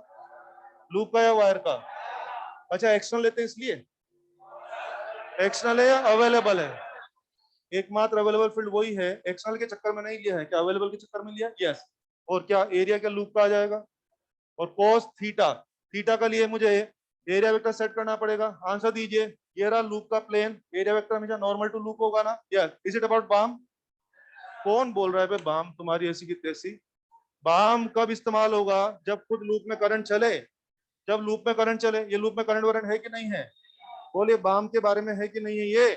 लूप का या वायर का? अच्छा एक्सटर्नल लेते हैं इसलिए, एक्सटर्नल है या अवेलेबल है? एकमात्र अवेलेबल फील्ड वही है, एक्सटर्नल के चक्कर में नहीं लिया है, क्या अवेलेबल के चक्कर में लिया? यस। और क्या एरिया के लूप का आ जाएगा? और कोस थीटा, थीटा का लिए मुझे एरिया वेक्टर सेट करना पड़ेगा। आंसर दीजिए। ये रहा लूप का प्लेन, एरिया वेक्टर हमेशा नॉर्मल टू लूप होगा ना? यस। इज इट अबाउट बाम? कौन बोल रहा है बे बाम तुम्हारी ऐसी की तैसी? बाम कब इस्तेमाल होगा? जब खुद लूप में करंट चले। जब लूप में करंट चले। ये लूप में करंट वरंट है कि नहीं है? बोलिए बाम के बारे में है कि नहीं है ये?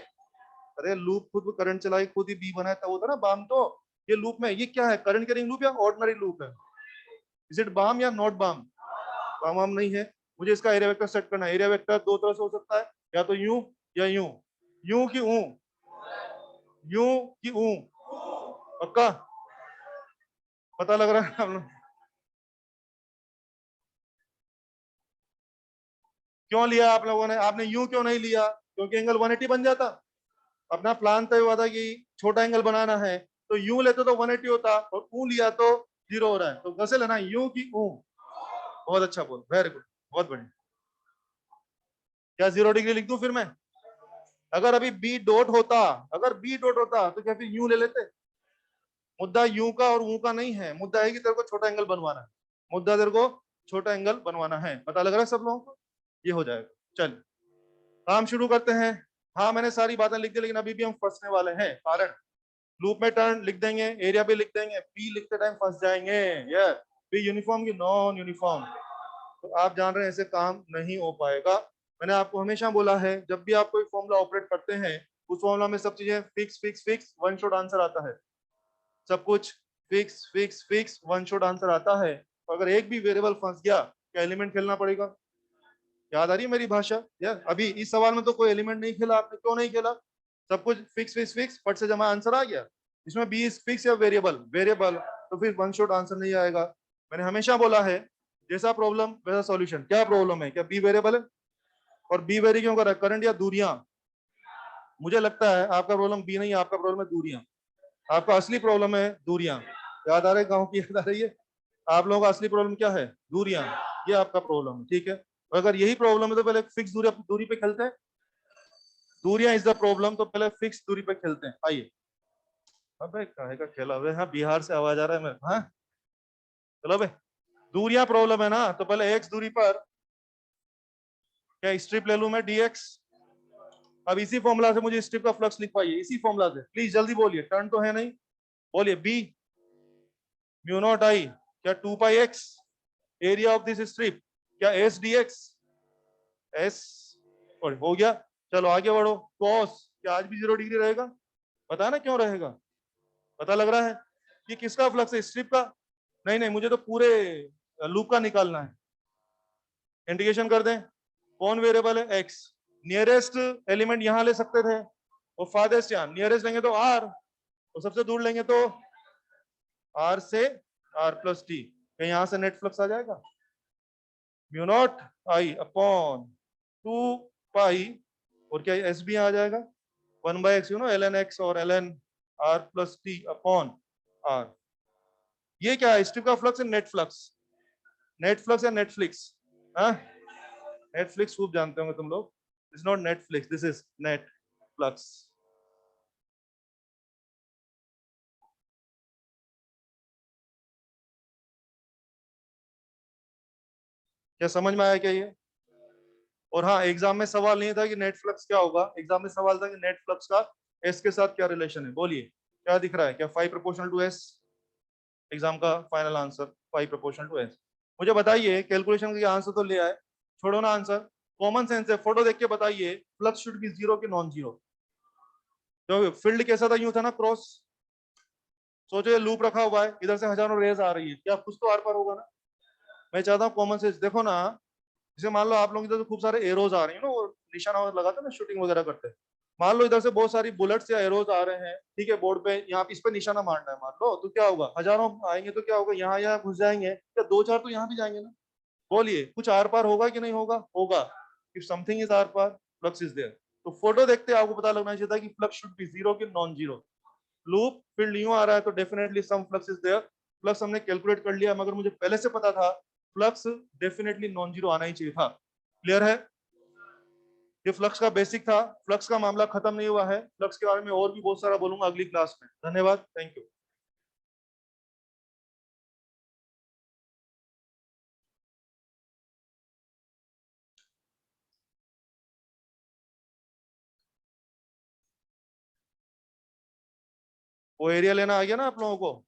अरे लूप खुद करंट चलाई, खुद ही बी बनाया था, वो था ना बाम तो। ये लूप में, ये क्या है? करंट कैरिंग लूप या ऑर्डिनरी लूप है? इज इट बाम या नॉट बाम? बाम वाम नहीं है। मुझे इसका एरिया वेक्टर सेट करना है। एरिया वेक्टर दो तरह से हो सकता है, या तो यूं या यूं। यूं की ऊ? यूं की ऊ? पक्का? पता लग रहा है हम लोग? क्यों लिया आप लोगों ने? आपने यूं क्यों नहीं लिया? क्योंकि एंगल 180 बन जाता। अपना प्लान तय हुआ था कि छोटा एंगल बनाना है, तो यूं लेते तो 180 होता, और ऊ लिया तो 0 हो रहा है, तो कैसे लेना? यूं की ऊ? बहुत अच्छा बोल, वेरी गुड, बहुत बढ़िया। क्या 0 डिग्री लिख दूं फिर मैं? अगर अभी बी डॉट होता, अगर बी डॉट होता तो क्या फिर यूं ले लेते? मुद्दा यूं का और ऊ का नहीं है, मुद्दा है कि तेरे को छोटा एंगल बनवाना है। मुद्दा तेरे को छोटा एंगल बनवाना है। पता लग रहा है सब लोगों को? ये हो जाएगा। चल काम शुरू करते हैं। हाँ मैंने सारी बातें लिख दी, लेकिन अभी भी हम फंसने वाले हैं। कारण लूप में टर्न लिख देंगे, एरिया भी लिख देंगे, पी लिखते टाइम फंस जाएंगे। ये पी यूनिफॉर्म की नॉन यूनिफॉर्म, तो आप जान रहे हैं ऐसे काम नहीं हो पाएगा। मैंने आपको हमेशा बोला है, जब भी आप कोई फॉर्मूला ऑपरेट करते हैं, उस फॉर्मूला में सब चीजें fix fix fix, one shot answer आता है। सब कुछ fix fix fix, one shot answer आता है। तो अगर एक भी वेरिएबल फंस गया, क्या एलिमेंट खेलना पड़ेगा? याद आ रही है मेरी भाषा? यार अभी इस सवाल में तो कोई एलिमेंट नहीं खेला आपने, क्यों नहीं खेला? सब कुछ फिक्स फिक्स फिक्स, फट से जमा आंसर आ गया। इसमें बी इज फिक्स या वेरिएबल? वेरिएबल, तो फिर वन शॉट आंसर नहीं आएगा। मैंने हमेशा बोला है, जैसा प्रॉब्लम वैसा सॉल्यूशन। क्या प्रॉब्लम है? क्या बी वेरिएबल है? और बी वेरी क्यों कर रहा है? करंट या दूरियां? मुझे लगता है आपका प्रॉब्लम बी नहीं है, आपका प्रॉब्लम है दूरियां। आपका असली प्रॉब्लम है दूरियां। याद आ रहा है? गाँव की याद आ रही है? आप लोगों का असली प्रॉब्लम क्या है? दूरियां। ये आपका प्रॉब्लम है, ठीक है। और अगर यही प्रॉब्लम है तो पहले फिक्स दूरी, दूरी पे खेलते हैं। दूरियां इज द प्रॉब्लम, तो पहले फिक्स दूरी पे खेलते हैं, आइए। अबे काहे का खेला हुआ है? हाँ बिहार से आवाज आ रहा है मेरे। हाँ चलो भाई, दूरियां प्रॉब्लम है ना, तो पहले एक्स दूरी पर क्या स्ट्रिप ले लूं मैं, डीएक्स। अब इसी फॉर्मूला से मुझे स्ट्रिप का फ्लक्स लिखवाइए, इसी फॉर्मूला से प्लीज, जल्दी बोलिए, टर्न तो है नहीं। बोलिए बी म्यू नॉट आई, क्या 2 pi x area of this strip, क्या एस डी एक्स एस। और हो गया। चलो आगे बढ़ो। कॉस क्या आज भी 0 डिग्री रहेगा? पता ना क्यों रहेगा? पता लग रहा है? ये किसका फ्लक्स है? स्ट्रिप का? नहीं नहीं, मुझे तो पूरे लूप का निकालना है। इंटीग्रेशन कर दें। कौन वेरिएबल है? एक्स। नियरेस्ट एलिमेंट यहां ले सकते थे, और फादर्स्ट यहाँ। नियरेस्ट लेंगे तो आर, और सबसे दूर लेंगे तो आर से आर प्लस टी। क्या यहां से नेट फ्लक्स आ जाएगा? Mu not I upon 2 pi, और क्या एस भी आ जाएगा? 1/x, you know l n x और l n r plus t upon r. ये क्या है? स्ट्रिप का फ्लक्स है, नेट फ्लक्स। नेटफ्लिक्स या नेटफ्लिक्स? हाँ, नेटफ्लिक्स खूब जानते होंगे तुम लोग। It's not Netflix, this is Netflix. क्या समझ में आया क्या ये? और हाँ, एग्जाम में सवाल नहीं था कि नेटफ्लिक्स क्या होगा, एग्जाम में सवाल था कि नेटफ्लिक्स का एस के साथ क्या रिलेशन है। बोलिए क्या दिख रहा है, क्या 5 प्रोपोर्शनल टू एस? एग्जाम का final answer 5 proportional to S. मुझे बताइए, कैलकुलेशन का आंसर तो ले आए, छोड़ो ना आंसर, कॉमन सेंस है, फोटो देख के बताइए फ्लक्स शुड बी जीरो की नॉन जीरो। जो फील्ड कैसा था, यूं था ना क्रॉस। सोचो ये लूप रखा हुआ है, इधर से हजारों रेज आ रही है, क्या कुछ तो आर पार होगा ना। मैं चाहता हूँ कॉमन सेंस देखो ना। जैसे मान लो आप लोग इधर तो खूब सारे एरोज आ रही है ना, वो निशाना वगैरह लगाते हैं ना शूटिंग वगैरह करते हैं। मान लो इधर से बहुत सारी बुलेट्स या एरोज आ रहे हैं, ठीक है, बोर्ड पे, यहाँ इस पे निशाना मारना है मान लो, तो क्या होगा, हजारों आएंगे तो क्या होगा, यहाँ यहाँ घुस जाएंगे, क्या दो चार तो यहाँ भी जाएंगे ना। बोलिए कुछ आर पार होगा कि नहीं होगा? होगा। इफ समथिंग इज आर पार, फ्लक्स इज देयर। तो फोटो देखते आपको पता लगना चाहिए था कि फ्लक्स शुड बी जीरो की नॉन जीरो। लूप फील्ड यूं आ रहा है तो definitely some flux is there. Flux हमने कैलकुलेट कर लिया, मगर मुझे पहले से पता था फ्लक्स डेफिनेटली नॉन जीरो आना ही चाहिए था। क्लियर है? ये फ्लक्स का बेसिक था। फ्लक्स का मामला खत्म नहीं हुआ है, फ्लक्स के बारे में और भी बहुत सारा बोलूंगा अगली क्लास में। धन्यवाद, थैंक यू। वो एरिया लेना आ गया ना आप लोगों को?